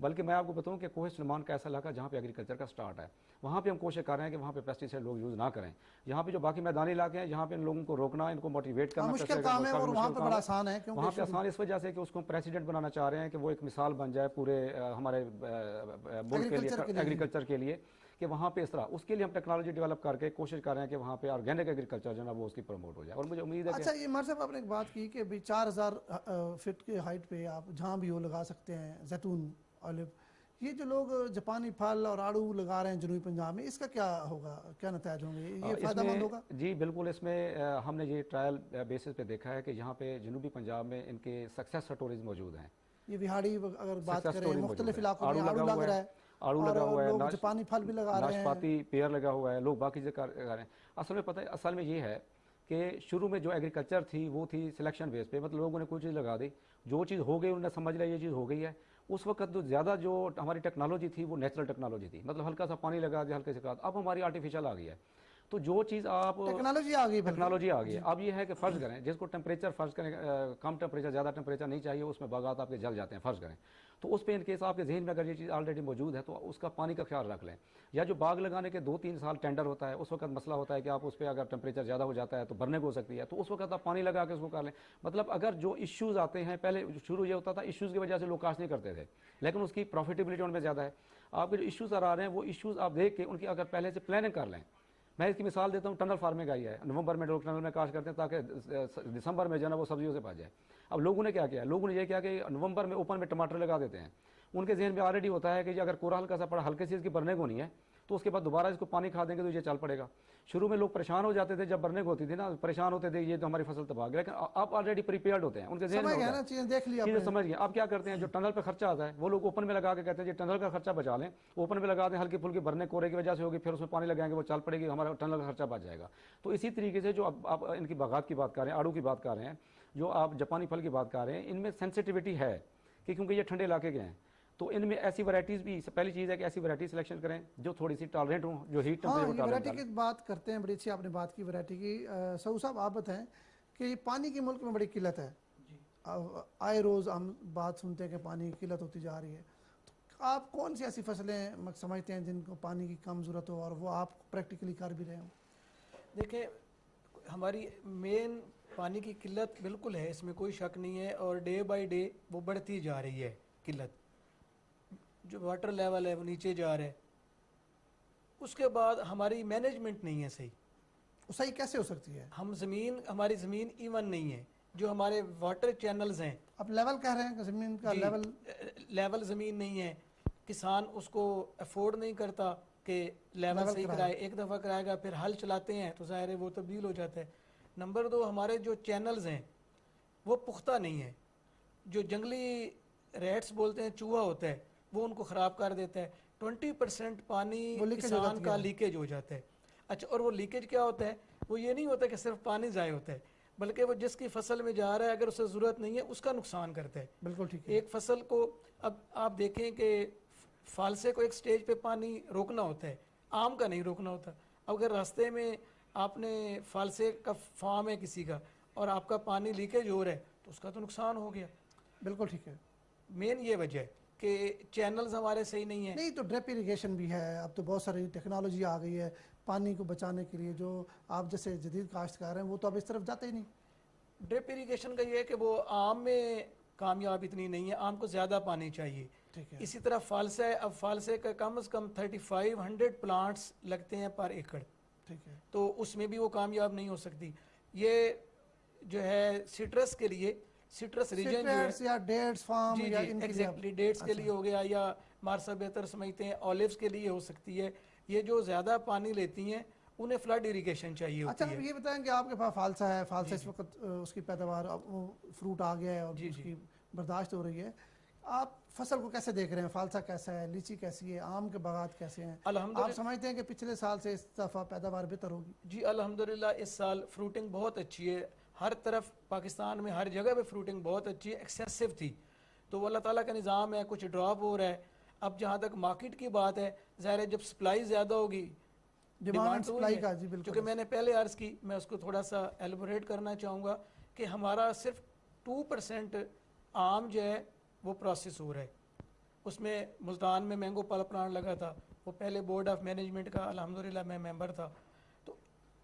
بلکہ میں آپ کو بتاؤں کہ کوہ سلیمان کا ایسا علاقہ جہاں پہ ایگریکلچر کا سٹارٹ ہے، وہاں پہ ہم کوشش کر رہے ہیں کہ وہاں پہ پیسٹیسائڈ لوگ یوز نہ کریں. یہاں پہ جو باقی میدانی علاقے ہیں جہاں پہ ان لوگوں کو روکنا، ان کو موٹیویٹ کرنا مشکل کام ہے، اور وہاں پہ بڑا آسان ہے وہاں پہ آسان اس وجہ سے کہ اس کو ہم پریسیڈنٹ بنانا چاہ رہے ہیں کہ وہ ایک مثال بن جائے پورے ہمارے ملک کے لیے، ایگریکلچر کے لیے، کہ وہاں پہ اس طرح اس کے لیے ہم ٹیکنالوجی ڈیولپ کر کے کوشش کر رہے ہیں کہ وہاں پہ آرگینک ایگریکلچر جو ہے نا وہ اس کی پروموٹ ہو جائے. اور مجھے امید ہے کہ اچھا یہ مار صاحب آپ نے ایک بات کی کہ 4000 فٹ کے ہائٹ پہ آپ جہاں بھی وہ لگا سکتے ہیں زیتون اولیو، یہ جو لوگ جاپانی پھل اور آڑو لگا رہے ہیں جنوبی پنجاب میں، اس کا کیا ہوگا، کیا نتائج ہوں گے، یہ فائدہ مند ہوگا؟ جی بالکل، اس میں ہم نے یہ ٹرائل بیسس پہ دیکھا ہے کہ یہاں پہ جنوبی پنجاب میں ان کے سکسیس سٹوریز موجود ہیں. یہ بہاڑی اگر بات کریں مختلف علاقوں میں آڑو لگ رہا ہے، آڑو لگا ہوا ہے، لوگ جاپانی پھل بھی لگا رہے ہیں، ناشپاتی پیڑ لگا ہوا ہے، لوگ باقی چیزیں کر رہے ہیں. اصل میں پتہ ہے، اصل میں یہ ہے کہ شروع میں جو ایگریکلچر تھی وہ تھی سلیکشن بیس پہ، مطلب لوگوں نے کوئی چیز لگا دی، جو چیز ہو گئی انہوں نے سمجھ لیا یہ چیز ہو گئی ہے. اس وقت جو زیادہ جو ہماری ٹیکنالوجی تھی وہ نیچرل ٹیکنالوجی تھی، مطلب ہلکا سا پانی لگا دیا، ہلکے سے کھاد. اب ہماری آرٹیفیشل آ گئی ہے، تو جو چیز آپ ٹیکنالوجی آ گئی، ٹیکنالوجی آ گئی ہے. اب یہ ہے کہ فرض کریں جس کو ٹیمپریچر فرض کریں کم ٹیمپریچر، زیادہ ٹیمپریچر نہیں چاہیے، اس میں باغات آپ کے جل جاتے ہیں فرض کریں، تو اس پہ ان کیس آپ کے ذہن میں اگر یہ چیز آلریڈی موجود ہے تو اس کا پانی کا خیال رکھ لیں. یا جو باغ لگانے کے 2-3 سال ٹینڈر ہوتا ہے، اس وقت مسئلہ ہوتا ہے کہ آپ اس پہ اگر ٹیمپریچر زیادہ ہو جاتا ہے تو برنے کو ہو سکتی ہے، تو اس وقت آپ پانی لگا کے اس کو کر لیں. مطلب اگر جو ایشوز آتے ہیں، پہلے شروع یہ ہوتا تھا ایشوز کی وجہ سے لوگ کاشت نہیں کرتے تھے، لیکن اس کی پروفیٹیبلٹی ان میں زیادہ ہے. آپ کے جو ایشوز آ رہے ہیں وہ ایشوز آپ دیکھ کے ان کی اگر پہلے سے پلاننگ کر لیں. میں اس کی مثال دیتا ہوں، ٹنل فارمنگ آئی ہے، نومبر میں لوگ ٹنل میں کاشت کرتے ہیں تاکہ دسمبر میں جو ہے نا وہ سبزیوں سے پا جائے. اب لوگوں نے کیا کیا، لوگوں نے یہ کیا کہ نومبر میں اوپن میں ٹماٹر لگا دیتے ہیں. ان کے ذہن میں آلریڈی ہوتا ہے کہ اگر کورا ہلکا سا پڑا، ہلکے سے اس کی برنے کو نہیں ہے، تو اس کے بعد دوبارہ اس کو پانی کھا دیں گے تو یہ چل پڑے گا. شروع میں لوگ پریشان ہو جاتے تھے جب برنے کو ہوتی تھی نا، پریشان ہوتے تھے یہ تو ہماری فصل تباہ گئی، لیکن آپ آلریڈی پریپیئرڈ ہوتے ہیں، ان کے ذہن میں ہوتا ہے چیزیں دیکھ لی، چیزیں سمجھ گئے. آپ کیا کرتے ہیں، جو ٹنل پہ خرچہ آتا ہے وہ لوگ اوپن میں لگا کے کہتے ہیں یہ ٹنل کا خرچہ بچا لیں، اوپن میں لگا دیں، ہلکی پھلکی برنے کورے کی وجہ سے ہوگی، پھر اس میں پانی لگائیں گے وہ چل پڑے گی، ہمارا ٹنل کا خرچہ بچ جائے گا. تو اسی طریقے سے جو اب آپ ان کی باغات کی بات کر رہے ہیں، آڑو کی بات کر رہے ہیں، جو آپ جاپانی پھل کی بات کر رہے ہیں، ان میں سینسٹیوٹی ہے کہ کیونکہ یہ ٹھنڈے علاقے کے ہیں، تو ان میں ایسی ورائٹیز بھی، پہلی چیز ہے کہ ایسی ورائٹی سلیکشن کریں جو تھوڑی سی ٹالرنٹ ہوں، جو ہیٹ ٹیمپریچر ورائٹی کی بات کرتے ہیں، بڑی اچھی آپ نے بات کی ورائٹی کی. سعود صاحب آپ بتائیں کہ پانی کی ملک میں بڑی قلت ہے، آئے روز ہم بات سنتے ہیں کہ پانی کی قلت ہوتی جا رہی ہے، تو آپ کون سی ایسی فصلیں سمجھتے ہیں جن کو پانی کی کم ضرورت ہو اور وہ آپ پریکٹیکلی کر بھی رہے ہوں؟ دیکھیں ہماری مین پانی کی قلت بالکل ہے، اس میں کوئی شک نہیں ہے، اور ڈے بائی ڈے وہ بڑھتی جا رہی ہے قلت. جو واٹر لیول ہے وہ نیچے جا رہا ہے. اس کے بعد ہماری مینجمنٹ نہیں ہے صحیح. صحیح کیسے ہو سکتی ہے؟ ہماری زمین ایون نہیں ہے. جو ہمارے واٹر چینلز ہیں، اب لیول کہہ رہے ہیں کہ زمین کا لیول زمین نہیں ہے، کسان اس کو افورڈ نہیں کرتا کہ لیول صحیح کرائے. ایک دفعہ کرائے گا پھر ہل چلاتے ہیں تو ظاہر ہے وہ تبدیل ہو جاتا ہے. نمبر 2، ہمارے جو چینلز ہیں وہ پختہ نہیں ہیں. جو جنگلی ریٹس بولتے ہیں، چوہا ہوتا ہے، وہ ان کو خراب کر دیتا ہے. 20% پانی کسان کا لیکیج ہو جاتا ہے. اچھا، اور وہ لیکیج کیا ہوتا ہے؟ وہ یہ نہیں ہوتا کہ صرف پانی ضائع ہوتا ہے، بلکہ وہ جس کی فصل میں جا رہا ہے اگر اسے ضرورت نہیں ہے اس کا نقصان کرتا ہے. بالکل ٹھیک ہے. ایک فصل کو اب آپ دیکھیں کہ فالسے کو ایک سٹیج پہ پانی روکنا ہوتا ہے، آم کا نہیں روکنا ہوتا. اگر راستے میں آپ نے فالسے کا فارم ہے کسی کا اور آپ کا پانی لیکیج ہو رہا ہے تو اس کا تو نقصان ہو گیا. بالکل ٹھیک ہے. مین یہ وجہ ہے کہ چینلز ہمارے صحیح نہیں ہیں. نہیں تو ڈرپ ایریگیشن بھی ہے، اب تو بہت ساری ٹیکنالوجی آ گئی ہے پانی کو بچانے کے لیے، جو آپ جیسے جدید کاشتکار ہیں وہ تو اب اس طرف جاتے ہی نہیں. ڈرپ ایریگیشن کا یہ ہے کہ وہ آم میں کامیاب اتنی نہیں ہے، آم کو زیادہ پانی چاہیے. اسی طرح فالسا ہے، اب فالسے کا کم از کم 3500 پلانٹس لگتے ہیں پر ایکڑ، تو اس میں بھی وہ کامیاب نہیں ہو سکتی. یہ جو ہے سٹرس کے لیے، سٹرس ریجن جو ہے یا ڈیٹس فارم یا ان کے ایگزیکٹلی ڈیٹس کے لیے ہو گیا، یا مارسا بہتر سمجھتے ہیں اولیوز کے لیے ہو سکتی ہے. یہ جو زیادہ پانی لیتی ہیں انہیں فلڈ ایریگیشن چاہیے ہوتی ہے. اچھا یہ بتائیں کہ آپ کے پاس فالسا ہے، فالسا اس وقت اس کی پیداوار، وہ فروٹ آ گیا ہے اور اس کی برداشت ہو رہی ہے، آپ فصل کو کیسے دیکھ رہے ہیں؟ فالسا کیسا ہے، لیچی کیسی ہے، آم کے باغات کیسے ہیں؟ آپ سمجھتے ہیں کہ پچھلے سال سے اس دفعہ پیداوار بہتر ہوگی؟ جی الحمدللہ اس سال فروٹنگ بہت اچھی ہے. ہر طرف پاکستان میں ہر جگہ پہ فروٹنگ بہت اچھی ہے. ایکسیسو تھی تو وہ اللہ تعالیٰ کا نظام ہے، کچھ ڈراپ ہو رہا ہے. اب جہاں تک مارکیٹ کی بات ہے، ظاہر ہے جب سپلائی زیادہ ہوگی، ڈیمانڈ سپلائی کا، جی بالکل، کیونکہ میں نے پہلے عرض کی، میں اس کو تھوڑا سا ایلبوریٹ کرنا چاہوں گا کہ ہمارا صرف 2% آم جو ہے وہ پروسیس ہو رہا ہے. اس میں ملتان میں مینگو پل پلانٹ لگا تھا, وہ پہلے بورڈ آف مینجمنٹ کا الحمدللہ میں ممبر تھا. تو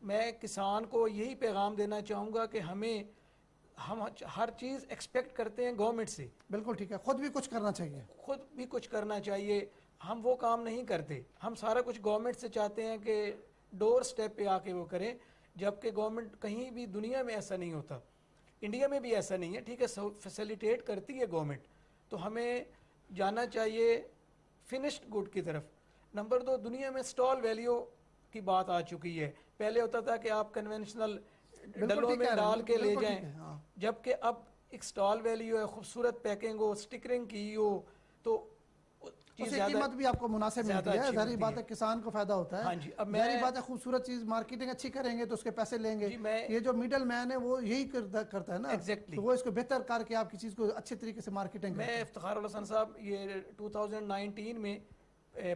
میں کسان کو یہی پیغام دینا چاہوں گا کہ ہم ہر چیز ایکسپیکٹ کرتے ہیں گورنمنٹ سے. بالکل ٹھیک ہے, خود بھی کچھ کرنا چاہیے. خود بھی کچھ کرنا چاہیے. ہم وہ کام نہیں کرتے, ہم سارا کچھ گورنمنٹ سے چاہتے ہیں کہ ڈور سٹیپ پہ آ کے وہ کریں, جبکہ گورنمنٹ کہیں بھی دنیا میں ایسا نہیں ہوتا, انڈیا میں بھی ایسا نہیں ہے. ٹھیک ہے, فیسیلیٹیٹ کرتی ہے گورنمنٹ, تو ہمیں جانا چاہیے فنشڈ گڈ کی طرف. نمبر 2, دنیا میں سٹال ویلیو کی بات آ چکی ہے. پہلے ہوتا تھا کہ آپ کنونشنل ڈلوں میں ڈال کے لے جائیں, جبکہ اب ایک سٹال ویلیو ہے, خوبصورت پیکنگ ہو, سٹکرنگ کی ہو, تو اس کی قیمت بھی آپ کو مناسب ملتی ہے. ظاہری بات ہے کسان کو فائدہ ہوتا ہے. ہاں جی, اب ظاہری بات ہے خوبصورت چیز مارکیٹنگ اچھی کریں گے تو اس کے پیسے لیں گے. یہ جو میڈل مین ہے وہ یہی کرتا ہے نا, تو وہ اس کو بہتر کر کے آپ کی چیز کو اچھے طریقے سے مارکیٹنگ. میں افتخار الحسن صاحب, یہ 2019 میں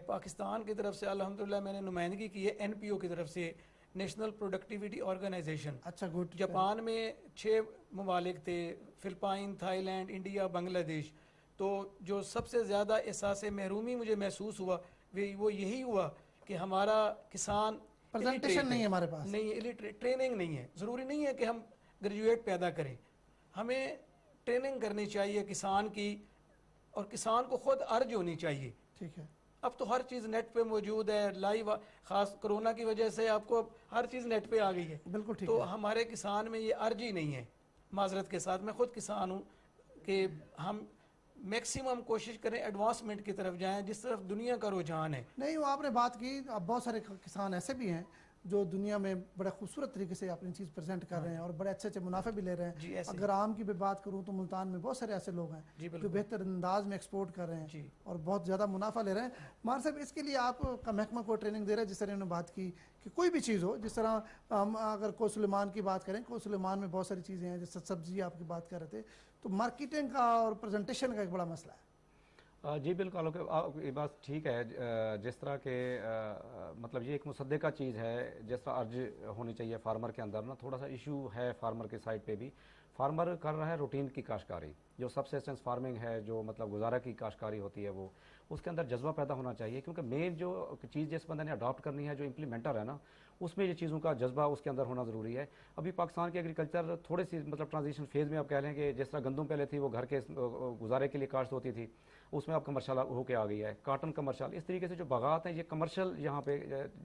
پاکستان کی طرف سے الحمدللہ میں نے نمائندگی کی ہے این پی او کی طرف سے, نیشنل پروڈکٹیوٹی آرگنائزیشن. اچھا گڈ. جاپان میں 6 ممالک تھے, فلپائن, تھائی لینڈ, انڈیا, بنگلہ دیش. تو جو سب سے زیادہ احساس محرومی مجھے محسوس ہوا وہ یہی ہوا کہ ہمارا کسان پریزنٹیشن نہیں ہے ہمارے پاس, نہیں, ٹریننگ نہیں ہے. ضروری نہیں ہے کہ ہم گریجویٹ پیدا کریں, ہمیں ٹریننگ کرنی چاہیے کسان کی, اور کسان کو خود ارج ہونی چاہیے. ٹھیک ہے, اب تو ہر چیز نیٹ پہ موجود ہے, لائیو, خاص کرونا کی وجہ سے آپ کو ہر چیز نیٹ پہ آ گئی ہے. بالکل ٹھیک. تو ہمارے کسان میں یہ ارج ہی نہیں ہے. معذرت کے ساتھ, میں خود کسان ہوں, کہ ہم میکسیمم کوشش کریں ایڈوانسمنٹ کی طرف جائیں جس طرف دنیا کا رجحان ہے. نہیں, وہ آپ نے بات کی, اب بہت سارے کسان ایسے بھی ہیں جو دنیا میں بڑے خوبصورت طریقے سے اپنی چیز پریزنٹ کر رہے ہیں اور بڑے اچھے منافع بھی لے رہے ہیں. اگر آم کی بھی بات کروں تو ملتان میں بہت سارے ایسے لوگ ہیں جو بہتر انداز میں ایکسپورٹ کر رہے ہیں اور بہت زیادہ منافع لے رہے ہیں. مان صاحب, اس کے لیے آپ کا محکمہ کو ٹریننگ دے رہا ہے, جس طرح انہوں نے بات کی کہ کوئی بھی چیز ہو, جس طرح ہم اگر کوہ سلیمان کی بات کریں, کوہ سلیمان میں بہت ساری چیزیں ہیں, جیسے سبزی آپ کی بات کر رہے تھے, تو مارکیٹنگ کا اور پریزنٹیشن کا ایک بڑا مسئلہ ہے. جی بالکل, یہ بات ٹھیک ہے. جس طرح کہ مطلب یہ ایک مصدقہ چیز ہے, جس طرح ارج ہونی چاہیے فارمر کے اندر نا, تھوڑا سا ایشو ہے فارمر کے سائڈ پہ بھی. فارمر کر رہا ہے روٹین کی کاشتکاری, جو سبسسٹنس فارمنگ ہے, جو مطلب گزارہ کی کاشتکاری ہوتی ہے, وہ اس کے اندر جذبہ پیدا ہونا چاہیے. کیونکہ مین جو چیز جس بندے نے اڈاپٹ کرنی ہے, جو امپلیمنٹر ہے نا, اس میں یہ چیزوں کا جذبہ اس کے اندر ہونا ضروری ہے. ابھی پاکستان کی ایگریکلچر تھوڑی سی مطلب ٹرانزیشن فیز میں آپ کہہ لیں کہ جس طرح گندم پہلے تھی وہ گھر کے گزارے کے لیے کاشت ہوتی تھی, اس میں اب کمرشل ہو کے آ گئی ہے, کاٹن کمرشل. اس طریقے سے جو باغات ہیں یہ کمرشل یہاں پہ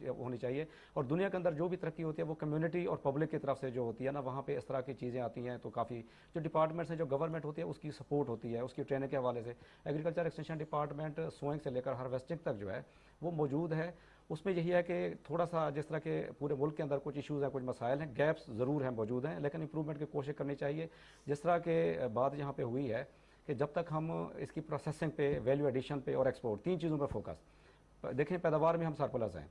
ہونی چاہیے. اور دنیا کے اندر جو بھی ترقی ہوتی ہے وہ کمیونٹی اور پبلک کی طرف سے جو ہوتی ہے نا, وہاں پہ اس طرح کی چیزیں آتی ہیں. تو کافی جو ڈپارٹمنٹس ہیں, جو گورنمنٹ ہوتی ہے, اس کی سپورٹ ہوتی ہے, اس کی ٹریننگ کے حوالے سے. ایگریکلچر ایکسٹینشن ڈپارٹمنٹ سوئنگ سے لے کر ہارویسٹنگ تک جو ہے وہ موجود ہے. اس میں یہی ہے کہ تھوڑا سا جس طرح کہ پورے ملک کے اندر کچھ ایشوز ہیں, کچھ مسائل ہیں, گیپس ضرور ہیں, موجود ہیں, لیکن امپرومنٹ کی کوشش کرنی چاہیے. جس طرح کہ بات یہاں پہ ہوئی ہے کہ جب تک ہم اس کی پروسیسنگ پہ, ویلیو ایڈیشن پہ اور ایکسپورٹ, 3 چیزوں پہ فوکس دیکھیں. پیداوار میں ہم سرپلس ہیں,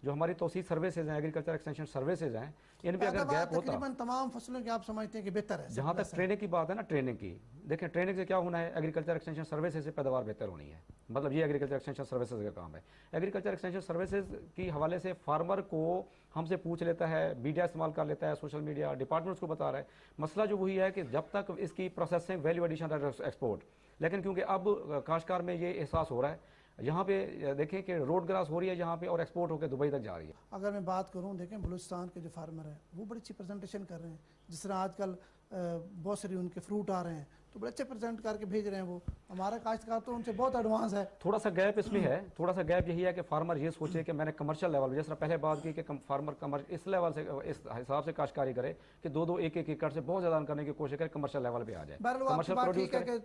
جو ہماری توسیع سروسز ہیں, ایگریکلچر ایکسٹینشن سروسز ہیں, ان پہ اگر گیپ ہوتا, تقریباً تمام فصلوں کے آپ سمجھتے ہیں کہ بہتر ہے. جہاں تک ٹریننگ کی بات ہے نا, ٹریننگ کی دیکھیں, ٹریننگ سے کیا ہونا ہے, ایگریکلچر ایکسٹینشن سروسز سے پیداوار بہتر ہونی ہے. مطلب یہ ایگریکلچر ایکسٹینشن سروسز کا کام ہے. ایگریکلچر ایکسٹینشن سروسز کی حوالے سے فارمر کو ہم سے پوچھ لیتا ہے, میڈیا استعمال کر لیتا ہے, سوشل میڈیا, ڈپارٹمنٹس کو بتا رہا ہے. مسئلہ جو وہی ہے کہ جب تک اس کی پروسیسنگ, ویلیو ایڈیشن اور ایکسپورٹ, لیکن کیونکہ اب کاشتکار میں یہ احساس ہو رہا ہے, یہاں پہ دیکھیں کہ روڈ گراس ہو رہی ہے یہاں پہ, اور ایکسپورٹ ہو کے دبئی تک جا رہی ہے. اگر میں بات کروں, دیکھیں بلوچستان کے جو فارمر ہیں وہ بڑی اچھی پریزنٹیشن کر رہے ہیں. جس طرح آج کل بہت ساری ان کے فروٹ آ رہے ہیں تو بڑے اچھے پریزنٹ کر کے بھیج رہے ہیں. وہ ہمارا کاشتکار تو ان سے بہت ایڈوانس ہے. تھوڑا سا گیپ اس میں ہے, تھوڑا سا گیپ یہی ہے کہ فارمر یہ سوچے کہ میں نے کمرشل لیول, جس طرح پہلے بات کی کہ فارمر اس لیول سے, اس حساب سے کاشتکاری کرے کہ 2-2 1-1 ایکڑ سے بہت زیادہ کرنے کی کوشش کرے, کمرشل لیول پہ آ جائے. بہرحال آپ کی بات ٹھیک ہے کہ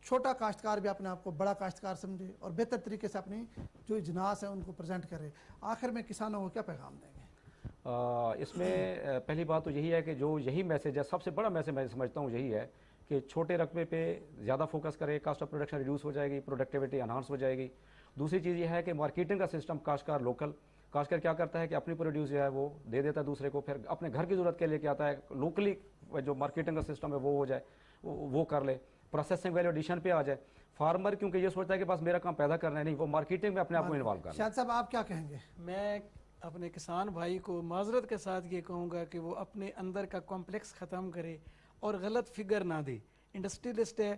چھوٹا کاشتکار بھی اپنے آپ کو بڑا کاشتکار سمجھے اور بہتر طریقے سے اپنی جو اجناس ہیں ان کو پریزنٹ کرے. آخر میں کسانوں کو کیا پیغام دیں گے؟ اس میں پہلی بات تو یہی ہے کہ جو یہی میسیج ہے, سب سے بڑا میسیج میں سمجھتا ہوں یہی ہے کہ چھوٹے رقبے پہ زیادہ فوکس کرے, کاسٹ آف پروڈکشن ریڈیوس ہو جائے گی, پروڈکٹیوٹی انہانس ہو جائے گی. دوسری چیز یہ ہے کہ مارکیٹنگ کا سسٹم, کاشتکار لوکل, کاشتکار کیا کرتا ہے کہ اپنی پروڈیوس جو ہے وہ دے دیتا ہے دوسرے کو, پھر اپنے گھر کی ضرورت کے لیے کیا آتا ہے, لوکلی جو مارکیٹنگ کا سسٹم ہے وہ ہو جائے, وہ کر لے, پروسیسنگ ویلیو ایڈیشن پہ آ جائے. فارمر کیونکہ یہ سوچتا ہے کہ بس میرا کام پیدا کرنا ہے, نہیں, وہ مارکیٹنگ میں اپنے آپ کو انوالو کرنا ہے. شاہد صاحب آپ کیا کہیں گے؟ میں اپنے کسان بھائی کو معذرت کے ساتھ یہ کہوں گا کہ وہ اپنے اندر کا کمپلیکس ختم کرے اور غلط فگر نہ دے. انڈسٹریلسٹ ہے,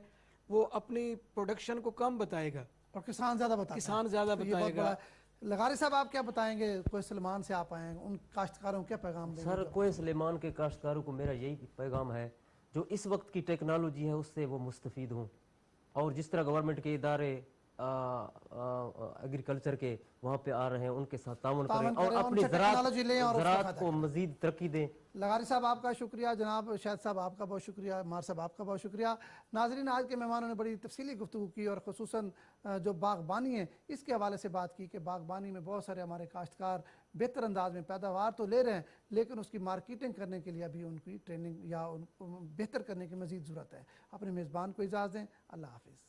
وہ اپنی پروڈکشن کو کم بتائے گا, اور کسان زیادہ بتاتا ہے. کسان زیادہ تو یہ بہت بتائے گا. بڑا ہے. لغاری صاحب آپ کیا بتائیں گے؟ کوئی سلمان سے آپ آئے ہیں, ان کاشتکاروں کو کیا پیغام دیں گے؟ سر کوئے سلیمان کے کاشتکاروں کو میرا یہی پیغام ہے جو اس وقت کی ٹیکنالوجی ہے اس سے وہ مستفید ہوں, اور جس طرح گورنمنٹ کے ادارے ایگریکلچر کے وہاں پہ آ رہے ہیں ان کے ساتھ تعاون کریں اور ان اپنی سے ٹیکنالوجی لیں اور اس کا زراعت فائدہ کو مزید ترقی دیں. لغاری صاحب آپ کا شکریہ, جناب شاہد صاحب آپ کا بہت شکریہ, مار صاحب آپ کا بہت شکریہ. ناظرین, آج کے مہمانوں نے بڑی تفصیلی گفتگو کی اور خصوصاً جو باغبانی ہے اس کے حوالے سے بات کی کہ باغبانی میں بہت سارے ہمارے کاشتکار بہتر انداز میں پیداوار تو لے رہے ہیں لیکن اس کی مارکیٹنگ کرنے کے لیے ابھی ان کی ٹریننگ یا ان کو بہتر کرنے کی مزید ضرورت ہے. اپنے میزبان کو اجازت دیں. اللہ حافظ.